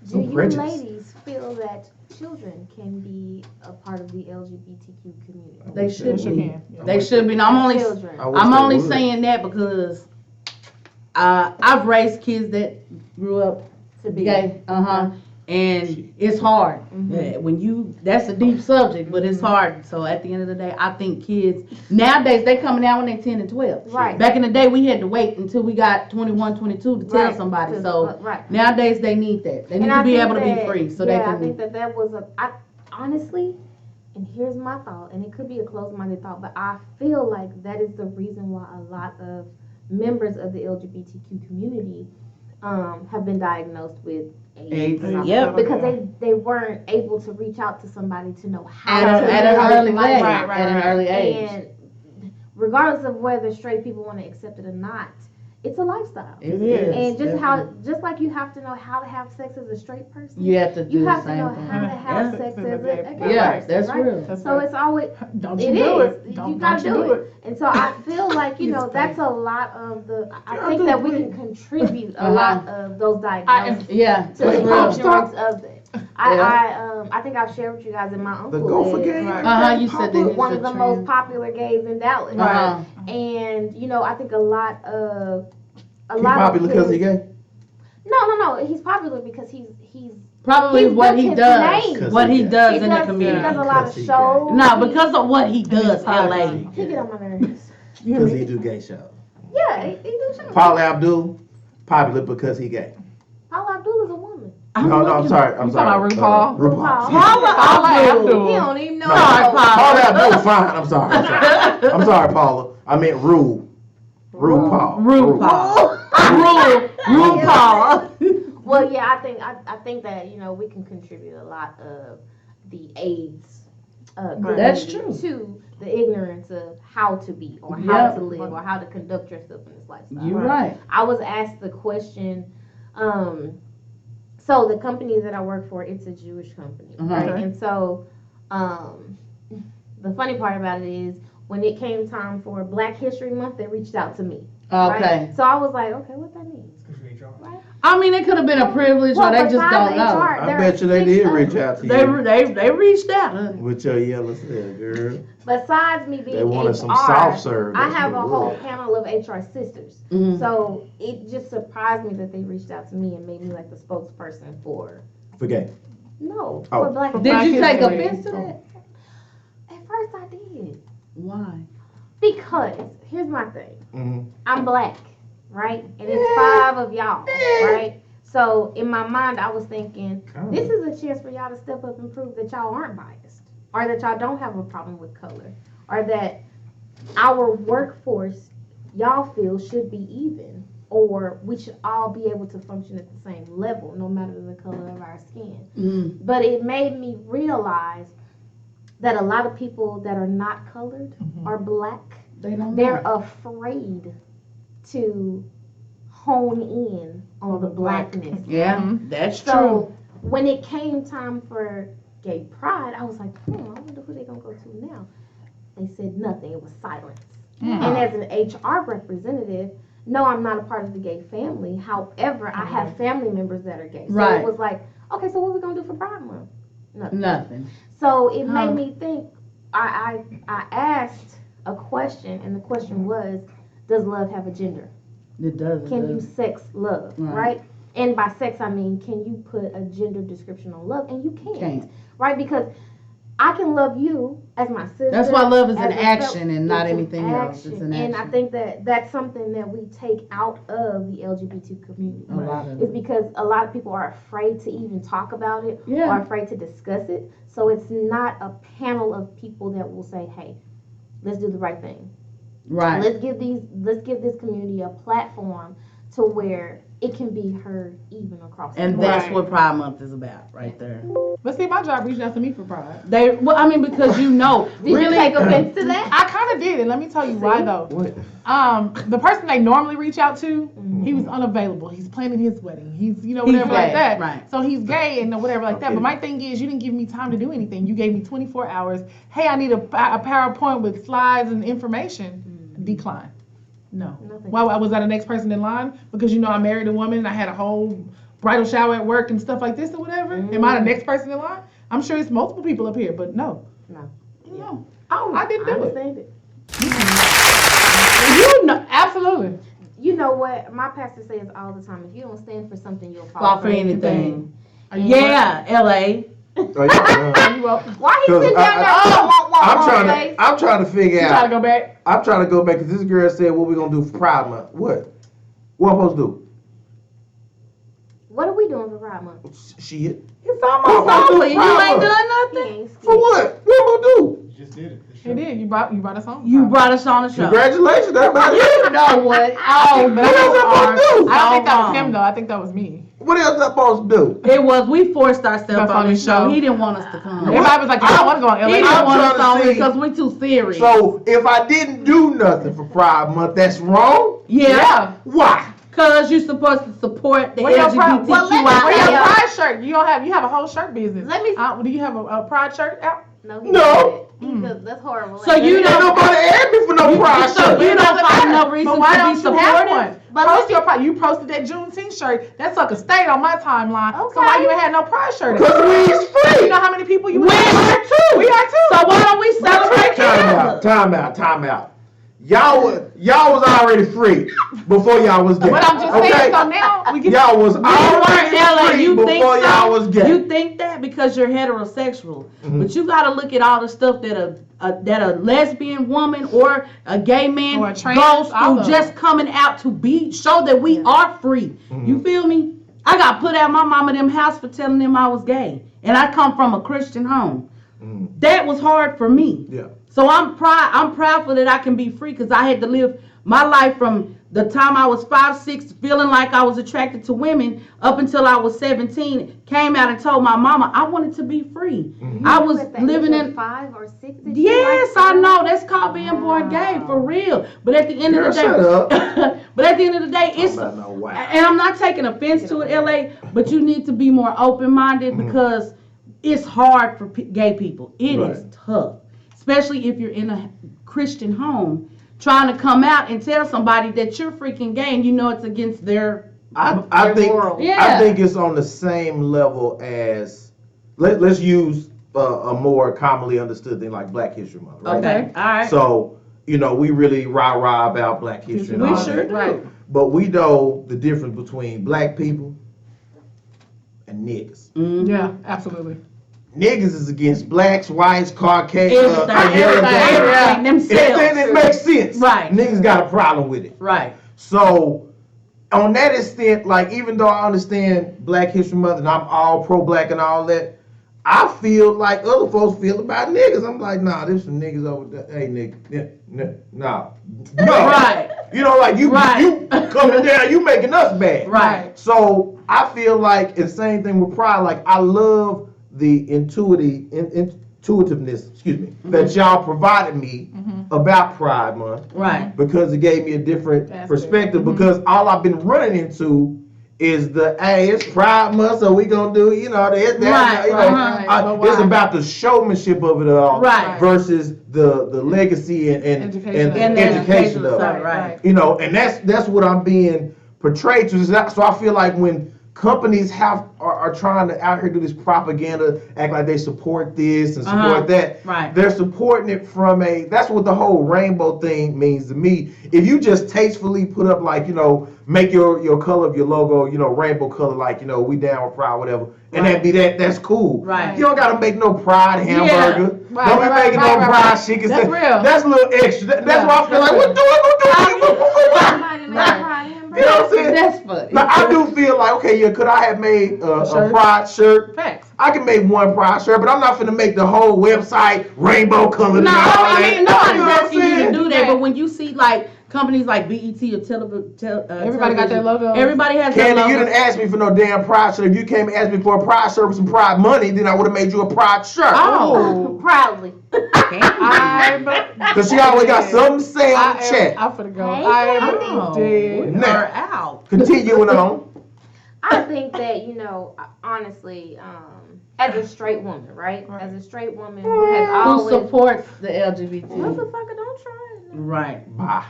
So Do you prejudice. ladies feel that children can be a part of the LGBTQ community? They should Yes, you be. can. Yeah. They should be. Now, I'm only Children. I wish I'm they only would. saying that because I've raised kids that grew up To be gay. And it's hard. Yeah, that's a deep subject, but it's hard. So at the end of the day, I think kids nowadays they coming out when they 10 and 12. Right. Back in the day, we had to wait until we got 21, 22 to tell Right. somebody. So right. nowadays they need that. They need And to I be think able to be that- free, so yeah, they I can. think that was honestly, and here's my thought, and it could be a closed-minded thought, but I feel like that is the reason why a lot of members of the LGBTQ community have been diagnosed with AIDS. AIDS, yep. Because they weren't able to reach out to somebody to know how At to an live early life. age. Right, At an early age. And regardless of whether straight people want to accept it or not, it's a lifestyle. It is. And just definitely. just like you have to know how to have sex as a straight person, You have to do you the have to same know thing. how to have Yeah. sex as a gay Yeah, person, that's right? real. So it's always Don't you it do is. it. You Don't gotta you do it. And so I feel like, you know, It's that's fake. a lot of the, I Y'all think do that we it. can contribute a Uh-huh. lot of those diagnoses Yeah, to the that's real. ignorance of that. Yeah. I think I've shared with you guys in my The uncle Gopher is game. You said that he's one a of the trans- most popular gays in Dallas. Uh-huh. And, you know, I think a lot of He popular because he gay? No. He's popular because he's Probably He's what built he his does. name. What he does he in does, the community. He does a lot of Because he shows. No, because of what he does, LA. He get on my nerves. Because he do gay shows. Yeah, he do shows. Paula Abdul, popular because he gay. Paula Abdul is a woman. No, I'm sorry. I'm You sorry. talking about RuPaul? RuPaul. Paula Abdul. He don't even know. No, Sorry, Paula Abdul, fine. I'm sorry. I'm sorry, Paula. I meant RuPaul. RuPaul. Well, yeah, I think that, you know, we can contribute a lot of the AIDS. That's community true. To the ignorance of how to be or how Yep. to live or how to conduct yourself in this lifestyle. You're right. I was asked the question. So the company that I work for, it's a Jewish company, right? Okay. And so, the funny part about it is when it came time for Black History Month, they reached out to me. Okay. Right? So I was like, okay, what that means? I mean, it could have been a privilege, or they just don't know. I bet you they did reach out to They you. they reached out. With your yellow hair, girl. Besides me being They wanted HR, some soft serve. I That's have the a rule. whole panel of HR sisters. Mhm. So it just surprised me that they reached out to me and made me like the spokesperson for For gay. no Oh. for Black. Did you take History. offense to that? At first I did Why? because here's my thing. Mm-hmm. I'm Black, right? And it's 5 of y'all, right? So in my mind I was thinking this is a chance for y'all to step up and prove that y'all aren't biased or that y'all don't have a problem with color or that our workforce y'all feel should be even or we should all be able to function at the same level no matter the color of our skin. Mm. But it made me realize that a lot of people that are not colored are Black. They don't They're know. afraid to hone in on the Blackness. Yeah, that's true. So when it came time for gay pride, I was like, I wonder who they gonna go to now. They said nothing. It was silence. And as an HR representative, no, I'm not a part of the gay family. However, I have family members that are gay. So Right. it was like, okay, so what are we gonna do for Pride Month? Nothing. Nothing. So it made me think. I asked a question, and the question was, does love have a gender? It doesn't. Can you sex love, Right. right? And by sex, I mean, can you put a gender description on love? And you can't, Can't. right? Because I can love you as my sister. That's why love is as an a action and not it's an anything else. It's an And I action. think that that's something that we take out of the LGBT community. A lot of It's it. because a lot of people are afraid to even talk about it or Yeah. afraid to discuss it. So it's not a panel of people that will say, hey, let's do the right thing. Right. Let's give this community a platform to where it can be heard even across And the that's Right. what Pride Month is about, right there. But see, my job reached out to me for Pride. Well, I mean, because you know, Did really, you take offense to that? I kind of did, and let me tell you why though. What? The person they normally reach out to, Mm-hmm. he was unavailable. He's planning his wedding. He's He's whatever like gay, that. right. So he's gay and whatever like that. Okay. But my thing is, you didn't give me time to do anything. You gave me 24 hours. Hey, I need a PowerPoint with slides and information. Decline. No. Nothing. Why was I the next person in line? Because I married a woman and I had a whole bridal shower at work and stuff like this or whatever. Am I the next person in line? I'm sure it's multiple people up here, but no. No. No. I didn't I do it. understand it. You know, absolutely. You know what? My pastor says all the time, if you don't stand for something, you'll fall for anything. Are you Yeah, LA. Oh, yeah. You welcome. Why he 'Cause sitting down there? I'm trying to figure You out. trying to go back? I'm trying to go back because this girl said, "What we gonna do for Pride Month?" What? What I'm supposed to do? What are we doing for Pride Month? Shit. It's almost over. You ain't done He nothing. ain't For scared. what? What am I gonna do? You just did it. You did. You brought us home. You brought us on the show. Congratulations, everybody. You know what? Oh, What else am I supposed to do? I don't think that was wrong. him though. I think that was me. What else I supposed to do? It was, we forced ourselves That's on on the the show. show. He didn't want us to come. Everybody was like, I don't want to go on He LA. didn't I'm want us trying on to see- because we too serious. So if I didn't do nothing for Pride Month, that's wrong? yeah. Why? Because you're supposed to support the Where your pride- LGBTQIA. well, let me Where your Yeah. pride shirt? You have a whole shirt business. Let me- Do you have a pride shirt out? No, he No. doesn't. That's horrible. So you Ain't don't- nobody asked me for no Pride so shirt. you It don't doesn't find matter. no reason But why to be don't you have supportive? one? But Post let your pride. You posted that Juneteenth shirt. That sucker stayed on my timeline. So why Okay. you ain't had no pride shirt? Because we's You free. know how many people you We are too. We are too. So why don't we celebrate together? Time out. Y'all was already free before y'all was gay. But I'm just saying, so now we get Y'all was You weren't already LA. free You think before y'all was so? gay. You think that because you're heterosexual, Mhm. but you got to look at all the stuff that a lesbian woman or a gay man Or a trans, goes all through of just coming out to show that we are free. Mhm. You feel me? I got put out my mama them house for telling them I was gay, and I come from a Christian home. Mhm. That was hard for me. Yeah. So I'm proud for that I can be free because I had to live my life from the time I was 5, 6, feeling like I was attracted to women up until I was 17. Came out and told my mama I wanted to be free. Mhm. I was At the living age of in. 5 or 6. that you Yes, like I that? know. That's called being born gay for real. But at the end Girl, of the shut day, but at the end of the day, it's. Talking about no wow. And I'm not taking offense to it, LA, but you need to be more open-minded Mhm. because it's hard for gay people. It is Right. tough, especially if you're in a Christian home, trying to come out and tell somebody that you're freaking gay and you know it's against their. I Their think world. Yeah. I think it's on the same level as let's use a more commonly understood thing like Black History Month, right? Okay, all right. So we really rah about Black History. And We all sure that. do. Right. But we know the difference between black people and niggas. Mhm. Yeah, absolutely. Niggas is against blacks, whites, Caucasians, Everything, everything, everything, And themselves. it makes sense. Right. Niggas got a problem with it. Right. So, on that extent, like, even though I understand Black History Month and I'm all pro-black and all that, I feel like other folks feel about niggas. I'm like, nah, there's some niggas over there. Hey, nigga, nah. No. Right. Like, you Right. coming down, you making us bad. Right. So, I feel like, it's the same thing with pride. Like, I love the intuitiveness, that y'all provided me about Pride Month. Right. Because it gave me a different Aspect. perspective. Mhm. Because all I've been running into is it's Pride Month, so we gonna do, this, that, Right, right. But it's why? about the showmanship of it all, Right. versus the legacy and Education. and And the education of side, it. right. And that's what I'm being portrayed to. So I feel like when companies are trying to out here do this propaganda, act like they support this and support that. Right. They're supporting it from that's what the whole rainbow thing means to me. If you just tastefully put up like, make your color of your logo, rainbow color, like, we down with pride, whatever. And Right. that's cool. Right. You don't gotta make no pride hamburger. Right, Don't be right, making right, no right, pride right. chicken. That's real. That's a little extra. That's Yeah, why I feel that's like, real. Somebody made Right. pride You know what I'm saying? That's funny. Now, I do feel like, okay, yeah, could I have made a shirt? pride shirt? Facts. I can make one pride shirt, but I'm not finna make the whole website rainbow colored. No, and all I that. mean, nobody's You know what I'm asking you to saying? do that, but when you see like companies like BET or Everybody got their logo. Everybody has their Candy, logo. you didn't ask me for no damn pride shirt. If you came and asked me for a pride shirt with some pride money, then I would have made you a pride shirt. Oh. Proudly. I'm Cause she always got something to say on the chat. I'm finna go. Hey, I am Oh, dead. we are out. Continuing on. I think that, honestly, as a straight woman, right? Right. As a straight woman who has Who always. supports the LGBT? Motherfucker, don't try it. Right. Bye.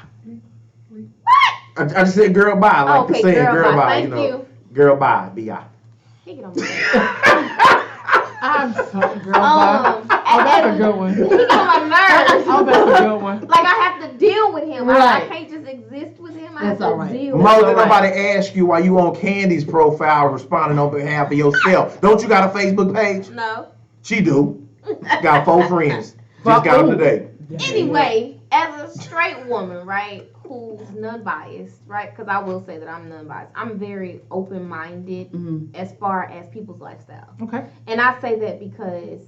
I just said girl bye, like the Okay, saying girl, girl bye. bye, Thank you. Girl bye, B.I. He get on my nerves. I'm so girl. Bye. And That's that a good one. He get on my nerves. Oh, that's a good one. Like, I have to deal with him. I Right. can't just exist with him. I That's have to all right. deal with Mo, him. did nobody ask you why you on Candy's profile responding on behalf of yourself? Don't you got a Facebook page? No. She do. Got 4 friends. Just got them today. Anyway, as a straight woman, right, who's non-biased, right, because I will say that I'm non-biased. I'm very open-minded Mhm. as far as people's lifestyle. Okay. And I say that because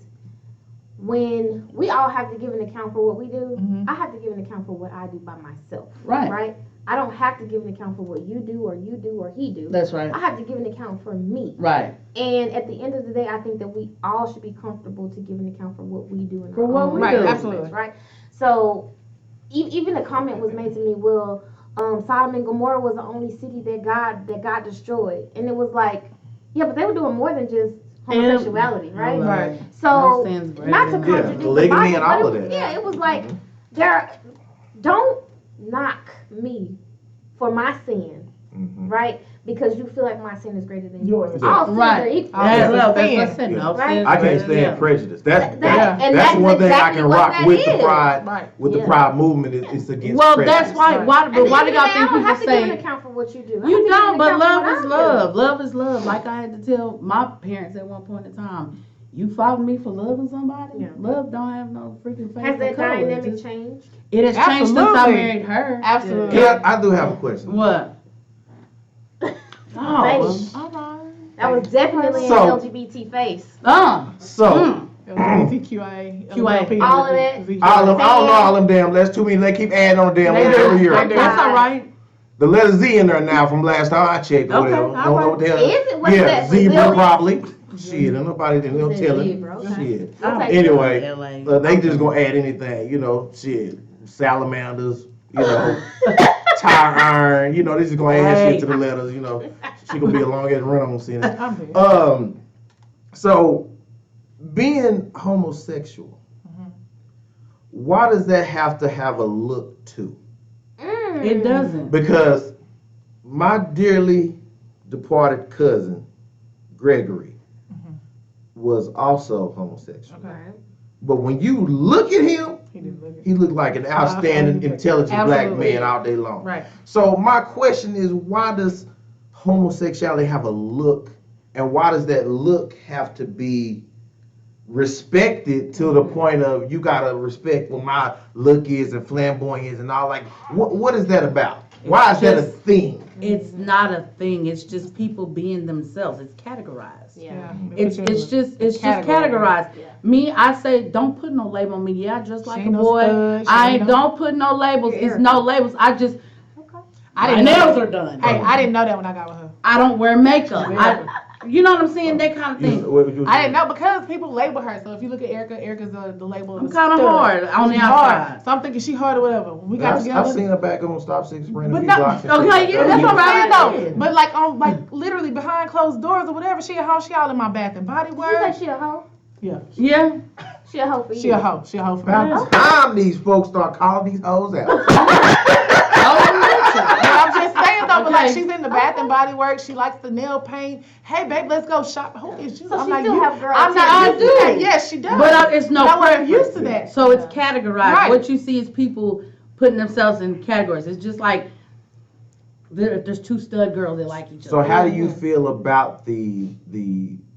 when we all have to give an account for what we do, Mhm. I have to give an account for what I do by myself. Right. Right? I don't have to give an account for what you do or he do. That's right. I have to give an account for me. Right. And at the end of the day, I think that we all should be comfortable to give an account for what we do in For our what own we Right, do. absolutely. right? So even a comment was made to me, well, Sodom and Gomorrah was the only city that God destroyed, and it was like, yeah, but they were doing more than just homosexuality, right? Right. So No sin's greater not to than- contradict the polygamy Bible, and but all it of was, that. yeah, it was like don't knock me for my sin, right? Because you feel like my sin is greater than yours. Yeah. All sins are Right. equal. Yeah. That's sin. what I said. No Right. sin I can't greater stand than- prejudice. That's that's one thing I exactly can what rock that with the is. pride. Right. With the Yeah. pride movement, it's against Well, prejudice. that's why. Right. Why? At the But why end do of y'all the day, I think don't people have to give an say account for what you do. I have you to give don't? an But account for love what is I do. love. Love is love. Like I had to tell my parents at one point in time. You followed me for loving somebody. Yeah. Love don't have no freaking face. Has or that color. dynamic changed? It has changed since I Absolutely. married her. Absolutely. Yeah, I do have a question. What? Baby, Oh. All right. that was definitely So- an LGBT face. So LGBTQIA, QA. All of it. I don't know all them damn letters. Too many. They keep adding on damn They letters do. every year. They do. That's all right. The letter Z in there now from last time I checked. Or Okay, whatever. all Don't know right. what the hell. Is it? What's Yeah, that? zebra Brazilian? probably. Shit, and nobody didn't know Is it telling. zebra? Okay. Shit. We'll take Anyway, LA. they just gonna add anything, you know, shit, salamanders, you know, tire iron, you know, they just gonna add shit to the letters, you know. She gonna be a long ass run on sentence. I'm here. So being homosexual, why does that have to have a look to? It doesn't. Because my dearly departed cousin, Gregory, was also homosexual. Okay. But when you look at him, He didn't look he looked like an outstanding, intelligent black Absolutely. man all day long. Right. So my question is, why does homosexuality have a look, and why does that look have to be respected to the point of you gotta respect what my look is and flamboyant is and all? Like, what is that about? Why is that a just- thing? It's not a thing. It's just people being themselves. It's categorized. Yeah. It's just Categorized. categorized. Yeah. Me, I say don't put no label on me. Yeah, I just like She a no boy. stud, she I no- don't put no labels. Yeah. It's no labels. I just I my didn't know nails that. are done. Hey, I didn't know that when I got with her. I don't wear makeup. You know what I'm saying? That kind of thing. I didn't know because people label her. So if you look at Erica, Erica's the label. I'm is kinda stud. hard on the She's outside. hard. So I'm thinking she hard or whatever. When we got I've together. seen her back on Stop Six Sprint a But few no- blocks. and okay, shit like yeah, that. That's what I'm saying Yeah. though. But like on like literally behind closed doors or whatever, she a hoe. She all in my Bath and Body You Works. say she a hoe? Yeah, Yeah. She a hoe for you? she a hoe. She a hoe for me. About time these folks start calling these hoes out. But I'm just saying though, but like Okay. she's in the Bath and Body Works. She likes the nail paint. Hey babe, let's go shop. Who is you? So I'm she like, still you. have girl I'm not attention. used to I that. do. Yes, she does. But it's no But I wasn't preference. used to that. So it's categorized. Right. What you see is people putting themselves in categories. It's just like if there's two stud girls that like each So other. how do you feel about the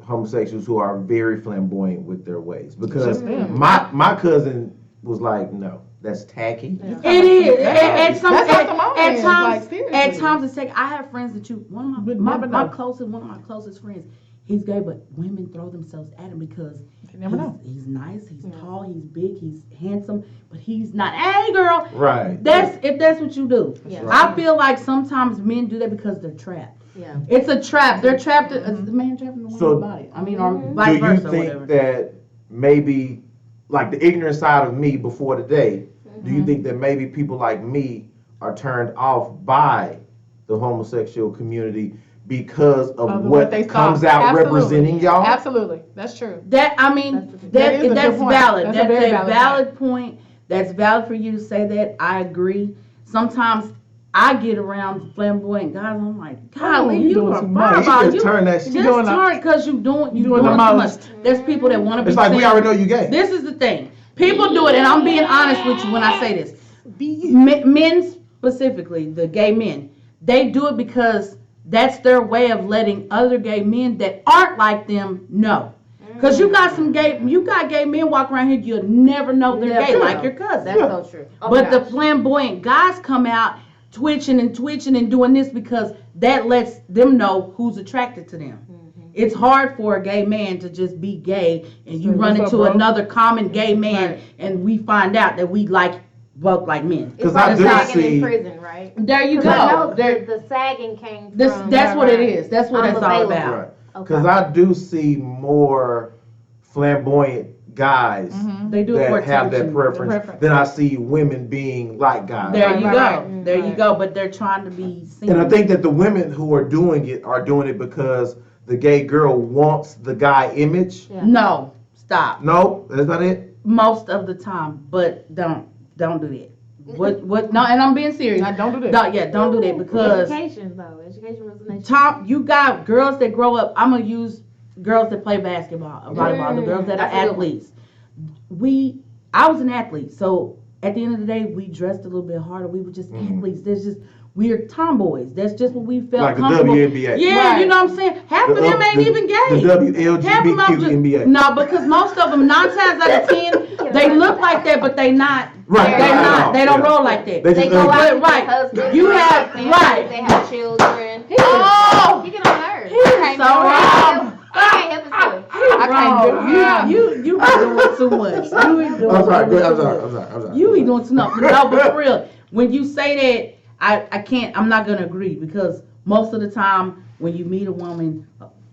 homosexuals who are very flamboyant with their ways? Because Just them. my cousin was like, no, that's tacky. Yeah. It is. At some That's at, not the moment, at like, times seriously. at times it's like I have friends that you one Would of my, never my know. closest one of my closest friends. He's gay, but women throw themselves at him because You never know. he's nice, he's tall, he's big, he's handsome, but he's not. Hey, girl, Right. that's if that's what you do. Yeah. I feel like sometimes men do that because they're trapped. Yeah. It's a trap. They're trapped. It's the man trapped in the woman's So, body. I mean, or Do vice you versa. think Whatever. that maybe, like the ignorant side of me before today, do you think that maybe people like me are turned off by the homosexual community because of what they comes saw. out Absolutely. representing y'all? Absolutely, that's true. That I mean, That is a that's good point. valid. That's a That's very a valid valid point. That's valid for you to say that. I agree. Sometimes I get around flamboyant guys. I'm like, golly, you you doing are too much. You fireball. just You turn that shit. just doing the- turn because you doing doing too the much. most. There's people that want to be. It's like we seen. already know you gay. This is the thing. People do it, and I'm being honest with you when I say this. Men specifically, the gay men, they do it because that's their way of letting other gay men that aren't like them know. Because you got gay men walk around here, you'll never know they're gay, like your cousin. That's so true. Oh But my the gosh. flamboyant guys come out twitching and doing this because that lets them know who's attracted to them. It's hard for a gay man to just be gay and you Say, run "What's up, into bro?" another common gay man Right. and we find out that we like both like men. It's 'Cause I like do sagging see- in prison, right? There you 'Cause I know go. There, the sagging came this, from. that's what it is. That's what I'm it's all available. about. Right. Okay. Because I do see more flamboyant guys They do it for that have that attention. preference than I see women being like guys. There you Right, go. right. There you go. But they're trying to be seen. And I think that the women who are doing it because the gay girl wants the guy image. Yeah. No, stop. No, that's not it. Most of the time, but don't do that. What? No, and I'm being serious. Now, don't do that. Don't do that because Education though. Education was an issue. Tom, you got girls that grow up. I'm gonna use girls that play basketball, volleyball, the girls that That's are a good one. athletes. I was an athlete, so at the end of the day, we dressed a little bit harder. We were just athletes. We're tomboys. That's just what we felt Like the comfortable. WNBA. Yeah, Right. you know what I'm saying. Half of them ain't even gay. The Half of them WLGBQ just, NBA. no, because most of them, 9 times out of 10, they look like that, but they not. Right, They're right, not. right. They don't Yeah. roll like that. They They just go out ugly. with Right. their husbands. You they have- families, right. They have children. Oh! He get on nerves. He's so wrong. I can't help it. I can't do it. You be doing too much. You be doing I'm sorry. too I'm much. sorry. You be doing too much. No, but for real, when you say that, I can't. I'm not gonna agree because most of the time when you meet a woman,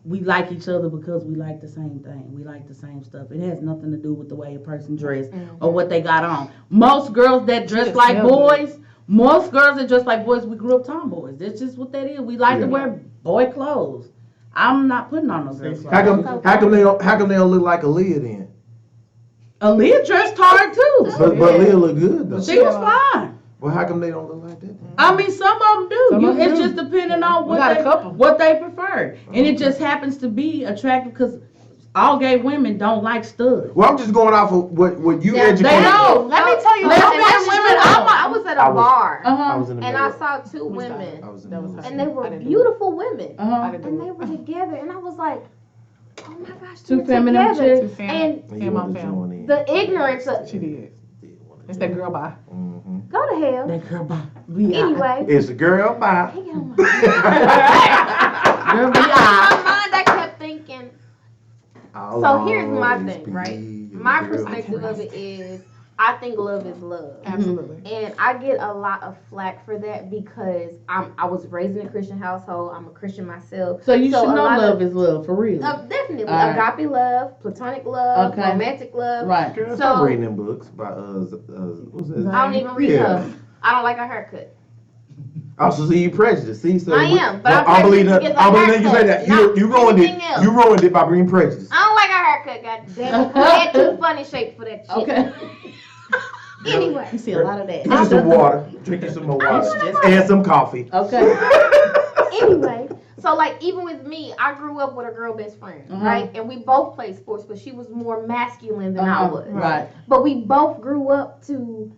we like each other because we like the same thing. We like the same stuff. It has nothing to do with the way a person dressed or what they got on. Most girls that dress just like smell boys. Most girls that dress like boys, we grew up tomboys. That's just what that is. We like to wear boy clothes. I'm not putting on no girl clothes. How come they don't look like Aaliyah then? Aaliyah dressed hard too. But Aaliyah look good though. She was fine. Well, how come they don't look like that then? I mean, some of them do. Some of them It's do. just depending on We got a couple. what they prefer, and it just happens to be attractive because all gay women don't like studs. Well, I'm just going off of what you Yeah, educated. They don't. Let me tell you Lesbian something. women. I was at a bar I was in the and middle. I saw two Who's that? women I was in That the was middle. her. and they I were didn't do it. beautiful women. I Uh-huh. didn't do And they it. were together, and I was like, "Oh my gosh, Two they're feminine together." chicks. And And Came you on wanted to film. join in. the ignorance of She did. It's that girl by. Mhm. go to hell. That girl by Anyway, It's a girl by. he get on my Girl in by. my mind, I kept thinking. I'll So here's my always thing, be right? your My girl. perspective of it is, I think love is love. Absolutely. And I get a lot of flack for that because I was raised in a Christian household. I'm a Christian myself. So you should a know lot love is love for real. Definitely. All right. Agape love, platonic love, Okay. romantic love. Right. Girl, So- stop reading them books by what's that? I don't even read Yeah. her. I don't like her haircut. Also, see you prejudiced. See, so I am, but I'm I believe prejudiced that. against I her believe that you say haircut, that. not You ruined anything it. else. You ruined it by being prejudiced. I don't like her haircut, goddamn. Her head too funny shaped for that shit. Okay. Anyway. You see a lot of that. Drink you some water. Drink you some more water. And some coffee. Okay. Anyway, so like even with me, I grew up with a girl best friend, right? And we both played sports, but she was more masculine than I was. Right. But we both grew up to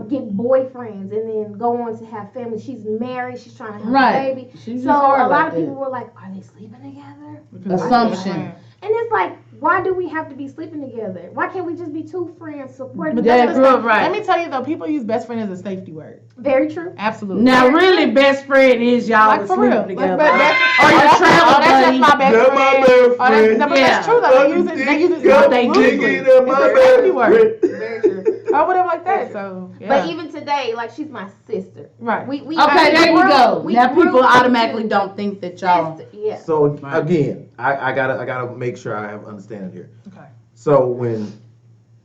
get boyfriends and then go on to have families. She's married. She's trying to have Right. a baby. She's So just hard a lot like of that. people were like, "Are they sleeping together?" Assumption. And it's like, why do we have to be sleeping together? Why can't we just be two friends supporting But each Yeah, that's other? grew up right. Let me tell you though, people use best friend as a safety word. Very true. Absolutely. Now, really, best friend is y'all Like to for sleep real. together. Or your travel that's buddy. just my best That's friend. my best Oh, that's, friend. no, but Yeah. that's true though. They use it. Go they do. dig loosely. it up, my It's a safety best word. friend. Very true. Or whatever like that. So yeah. But even today, like she's my sister. right. We Okay, there you go. we Now grew people into automatically don't think that y'all. sister. Yeah. So Right. again, I gotta make sure I have understanding here. Okay. So when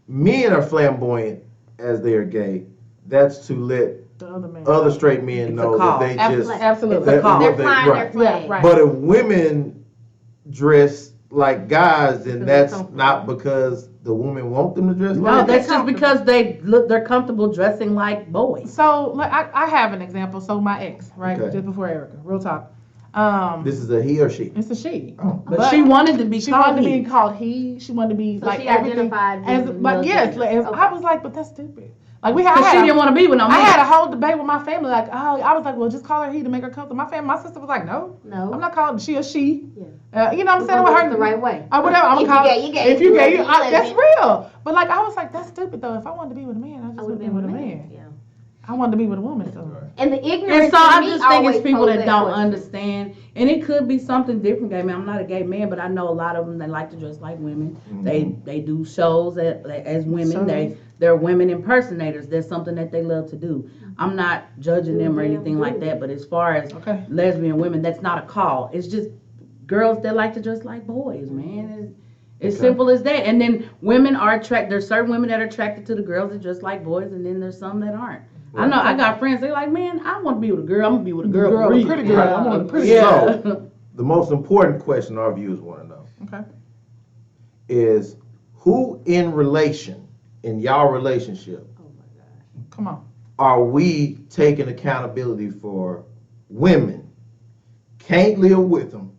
men are flamboyant as they are gay, that's to let The other man. other straight men It's a know call. that they Absolutely. just. Absolutely. It's a call. They're They- flying right. their flag. Yeah, right. But if women dress like guys, then Because that's they're comfortable. not because the woman want them to dress No, like. that's just because they're comfortable dressing like boys. So like, I have an example. So my ex, right, Okay. just before Erica, real talk. This is a he or she. It's a she. Oh. But she wanted to be She called wanted to he. be called he. She wanted to be So like she everything. identified As, with but male yes, gender. like, as- Okay. I was like, but that's stupid. Like we had, Because she didn't want to be with no I man. had a whole debate with my family. Like, oh, I was like, well, just call her he to make her comfortable. My sister was like, no, No. I'm not calling she a she. Yeah. You know what I'm saying? Because With it's her the right way. or whatever. I'm If gonna call. you gay, you gay. If you gay, you, You lesbian. that's real. But like, I was like, that's stupid though. If I wanted to be with a man, I I just would would have have been been with a man. Yeah. I wanted to be with a woman, so. And the ignorance. And so I to me just think it's always people pose that don't question. understand, and it could be something different. Gay man, I'm not a gay man, but I know a lot of them that like to dress like women. They do shows as women. They're women impersonators. That's something that they love to do. I'm not judging them or anything like that. But as far as lesbian women, that's not a call. It's just girls that like to dress like boys, man. It's simple as that. And then women are attracted. There's certain women that are attracted to the girls that dress like boys, and then there's some that aren't. I know I got friends, they like, man, I want to be with a girl. I'm going to be with a girl. A pretty girl. I want a pretty girl. So, the most important question our viewers want to know is who in y'all relationship, Come on. are we taking accountability for women? Can't live with them.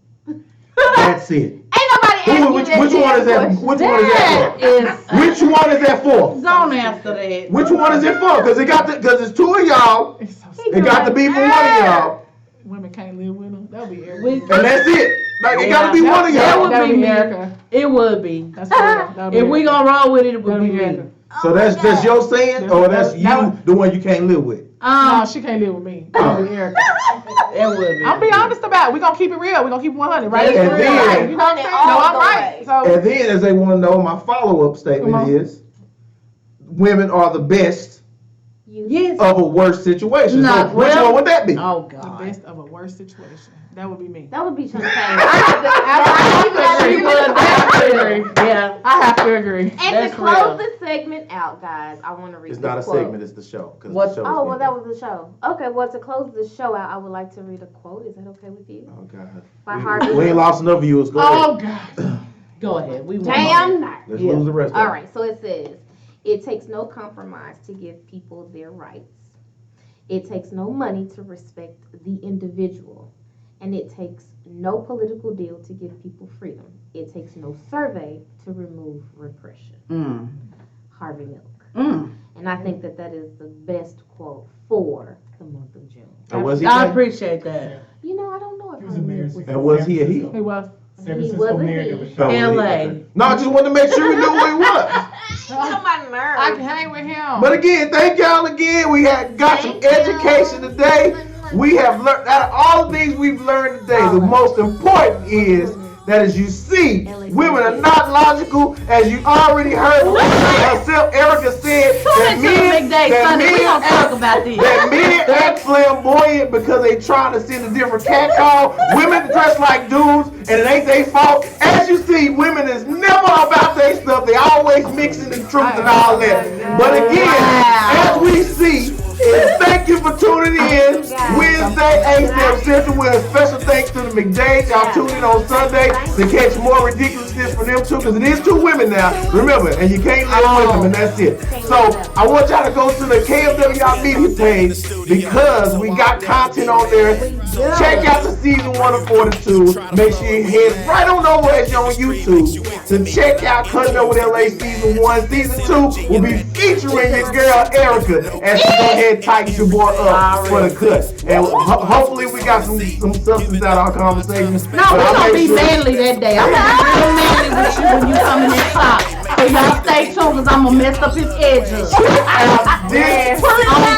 That's it. Ain't nobody asking Which one is that? Which one is that for? Which one is that for? Don't answer that. Which one is it for? Because it's two of y'all. It's so It got to be for one of y'all. Women can't live with them. That'll be And Erica. that's it. Like, it got to be one of That y'all. would be me. Erica. It would be. That's real. If we gonna roll with it, it would be me. Erica. So that's your saying? Or that's you, the one you can't live with? No, she can't live with me. That'll be Erica. It would be. I'm be honest about it. We're going to keep it real. We're going to keep it 100, right? And then- You know what I'm saying? No, I'm right. So, And then, as they want to know, my follow-up statement is, women are the best Yes. of a worse situation. No, So which well- one would that be? Oh the God. best of a worse situation. That would be me. That would be Shantae. Yeah. I have to agree. And That's to close real. this segment out, guys, I want to read It's this not a quote. segment, it's the show. 'Cause What- the show Oh, is well, that was the show. Okay, well, to close the show out, I would like to read a quote. Is that okay with you? Oh, God. By Harvey. We ain't lost enough viewers. Go Oh, ahead. God. Go ahead. We want Damn nice. Let's Yeah. lose the rest of All it. right, so it says, it takes no compromise to give people their rights. It takes no money to respect the individual. And it takes no political deal to give people freedom. It takes no survey to remove repression. Harvey Milk. And I think that that is the best quote for the month of June. And was he I gay? appreciate that. You know, I don't know if He was Harvey a mayor. Milk was. And was he a he? He was. San He Francisco wasn't mayor he. that was Oh, shot. LA. okay. No, I just wanted to make sure we knew who he was. On my nerves. I can hang with him. But again, thank y'all again. We got some education today. We have learned, out of all the things we've learned today, the most important is that as you see, women are not logical, as you already heard herself, Erica said, that men, that men act flamboyant because they trying to send a different cat call. Women dress like dudes, and it ain't their fault. As you see, women is never about their stuff. They always mixing the truth and all that. But again, as we see, thank you for tuning in. Wednesday, 8 Central, with a special thanks to the McDade. Y'all tune in on Sunday to catch more ridiculousness from them too, because it is two women now. Remember, and you can't live with them, and that's it. So I want y'all to go to the KMWR media page because we got content on there. Check out the season 1 of 42. Make sure you head right on over as you're on YouTube to check out Cutting Up with LA season 1. Season 2 will be featuring your girl Erica as she go ahead and tighten your boy up for the cut. And hopefully we got some substance out of our conversations. No, we're gonna be manly that day. I'm gonna be real manly with you when you come in this top. So y'all stay tuned because I'm gonna mess up his edges. I'm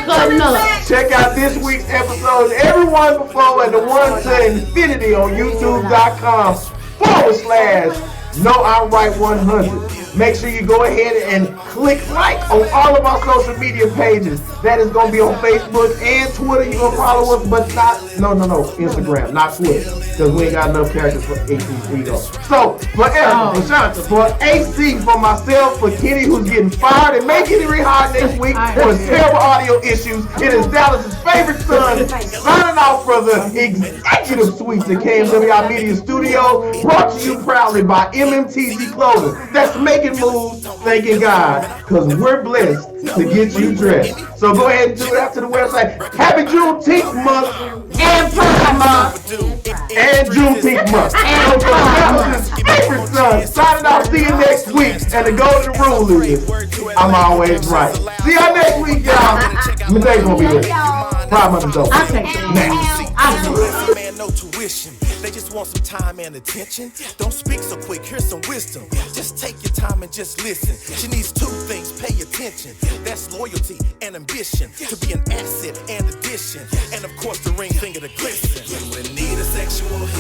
cutting up. Check out this week's episode, every one before, and the one to infinity on YouTube.com/No I'm Right 100. Make sure you go ahead and click like on all of our social media pages. That is going to be on Facebook and Twitter. You're going to follow us, but not, no, Instagram, not Twitter, because we ain't got enough characters for ACC though. So, for Erica, for Shanta, for AC, for myself, for Kenny, who's getting fired and may get rehired next week for his terrible audio issues, it is Dallas's favorite son, signing off for the executive suites at KMWI Media Studio, brought to you proudly by MMTG Clothing. That's making moves, thanking God, because we're blessed to get you dressed. So go ahead and do that to the website. Happy Juneteenth month And Pride Month. and Juneteenth month. And Dallas's favorite son, signing off. See you next week. And the golden rule is, I'm always right. See y'all next week, y'all. McDade's gonna be there. Pride month is over. I take that. Next. Bless a man, no tuition. They just want some time and attention. Don't speak so quick, here's some wisdom. Just take your time and just listen. She needs two things, pay attention. That's loyalty and ambition. To be an asset and addition. And of course the ring finger to glisten. When we need a sexual hit.